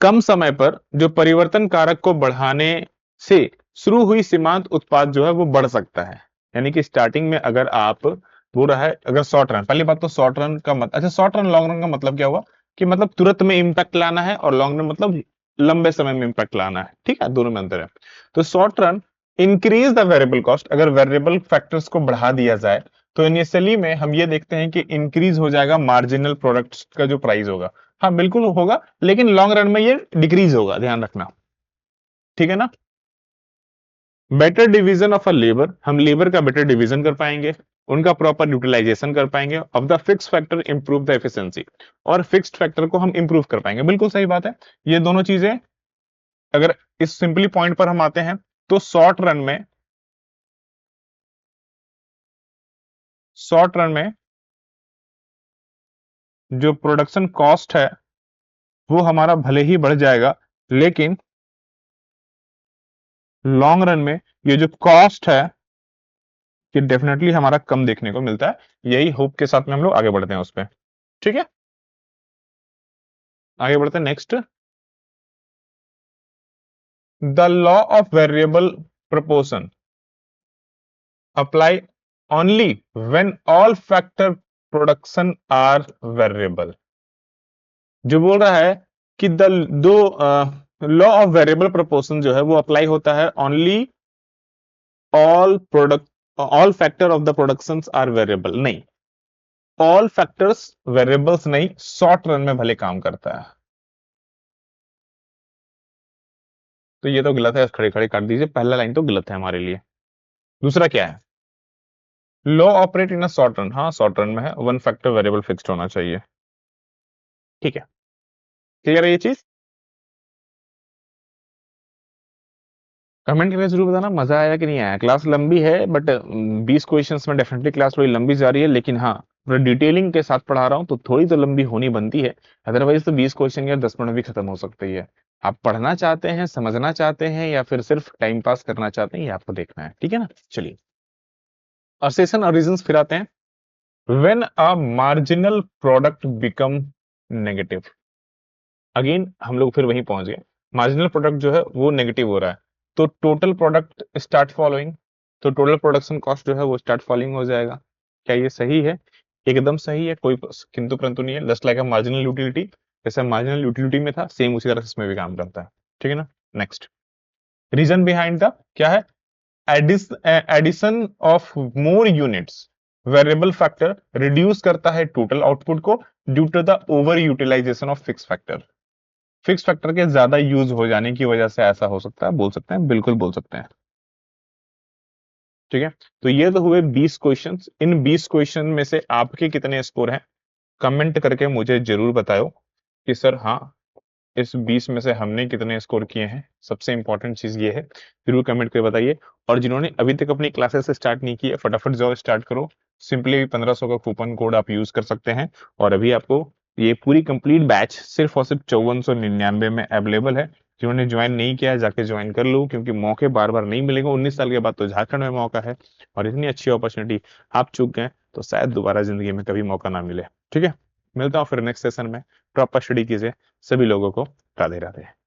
कम समय पर जो परिवर्तन कारक को बढ़ाने से शुरू हुई सीमांत उत्पाद जो है वो बढ़ सकता है। यानी कि स्टार्टिंग में अगर आप बोल रहा है, अगर शॉर्ट रन, पहली बात तो शॉर्ट रन का अच्छा शॉर्ट रन लॉन्ग रन का मतलब क्या हुआ कि मतलब तुरंत में इंपैक्ट लाना है, और लॉन्ग रन मतलब लंबे समय में इंपैक्ट लाना है, ठीक है, दोनों में अंतर है। तो short run increase the variable cost, अगर वेरिएबल फैक्टर्स को बढ़ा दिया जाए तो इनिशियली में हम ये देखते हैं कि इंक्रीज हो जाएगा मार्जिनल प्रोडक्ट्स का जो प्राइस होगा। हाँ बिल्कुल होगा, लेकिन लॉन्ग रन में ये डिक्रीज होगा, ध्यान रखना, ठीक है ना। Better division of a labour, हम लेबर का बेटर डिवीजन कर पाएंगे, उनका प्रॉपर यूटिलाइजेशन कर पाएंगे, of the fix factor improve the efficiency, और फिक्स्ड फैक्टर को हम इंप्रूव कर पाएंगे। बिल्कुल सही बात है, ये दोनों चीजें अगर इस सिंपली पॉइंट पर हम आते हैं तो शॉर्ट रन में जो प्रोडक्शन कॉस्ट है वो हमारा भले ही बढ़ जाएगा, लेकिन लॉन्ग रन में ये जो कॉस्ट है ये डेफिनेटली हमारा कम देखने को मिलता है। यही होप के साथ में हम लोग आगे बढ़ते हैं उस पर, ठीक है। आगे बढ़ते हैं next. The law of variable proportion apply only when all factor production are variable. जो बोल रहा है कि द दो लॉ ऑफ वेरिएबल प्रोपोर्शन जो है वो अप्लाई होता है only all product all factor of the productions are variable, नहीं, ऑल फैक्टर्स वेरिएबल्स नहीं, शॉर्ट रन में भले काम करता है। तो ये तो गलत है, खड़े खड़े काट दीजिए, पहला लाइन तो गलत है हमारे लिए। दूसरा क्या है, low operate in a short run, हाँ शॉर्ट रन में है, वन फैक्टर वेरिएबल फिक्स्ड होना चाहिए, ठीक है। क्लियर है ये चीज, कमेंट करके जरूर बताना मजा आया कि नहीं आया। क्लास लंबी है बट 20 क्वेश्चंस में डेफिनेटली क्लास थोड़ी लंबी जा रही है, लेकिन हाँ पूरा डिटेलिंग के साथ पढ़ा रहा हूँ तो थोड़ी तो लंबी होनी बनती है। अदरवाइज तो 20 क्वेश्चन या 10 मिनट भी खत्म हो सकती है। आप पढ़ना चाहते हैं, समझना चाहते हैं, या फिर सिर्फ टाइम पास करना चाहते हैं, ये आपको देखना है, ठीक है ना। चलिए, और सेशन और रीजंस फिर आते हैं। When a marginal product become negative. Again हम लोग फिर वहीं पहुंच गए, मार्जिनल प्रोडक्ट जो है वो नेगेटिव हो रहा है, तो टोटल प्रोडक्ट स्टार्ट फॉलोइंग, तो टोटल प्रोडक्शन कॉस्ट जो है वो स्टार्ट फॉलोइंग हो जाएगा। क्या ये सही है? एकदम सही है, कोई किंतु परंतु नहीं है। जस्ट लाइक अ मार्जिनल यूटिलिटी, जैसे मार्जिनल यूटिलिटी में था सेम उसी तरह से इसमें भी काम करता है। ठीक है ना। नेक्स्ट, रीजन बिहाइंड द क्या है, addition of more units, variable factor reduce करता है टोटल आउटपुट को due to the over utilization of fix factor. Fix factor के ज्यादा यूज हो जाने की वजह से ऐसा हो सकता है, बोल सकते हैं, बिल्कुल बोल सकते हैं। ठीक है, तो ये तो हुए 20 क्वेश्चंस। इन 20 क्वेश्चन में से आपके कितने स्कोर हैं, कमेंट करके मुझे जरूर बताओ कि सर हाँ, इस 20 में से हमने कितने स्कोर किए हैं। सबसे इंपॉर्टेंट चीज ये है, जरूर कमेंट करके बताइए। और जिन्होंने अभी तक अपनी क्लासेस स्टार्ट नहीं की है, फटाफट जाओ स्टार्ट करो। सिंपली 1500 का कूपन कोड आप यूज कर सकते हैं, और अभी आपको ये पूरी कंप्लीट बैच सिर्फ और सिर्फ 5499 में अवेलेबल है। जिन्होंने ज्वाइन नहीं किया है जाके ज्वाइन कर लो, क्योंकि मौके बार बार नहीं मिलेंगे। 19 साल के बाद तो झारखंड में मौका है, और इतनी अच्छी अपॉर्चुनिटी आप चूक गए तो शायद दोबारा जिंदगी में कभी मौका ना मिले। ठीक है, मिलता हूँ फिर नेक्स्ट सेशन में। प्रॉपर स्टडी कीजिए। सभी लोगों को राधे राधे।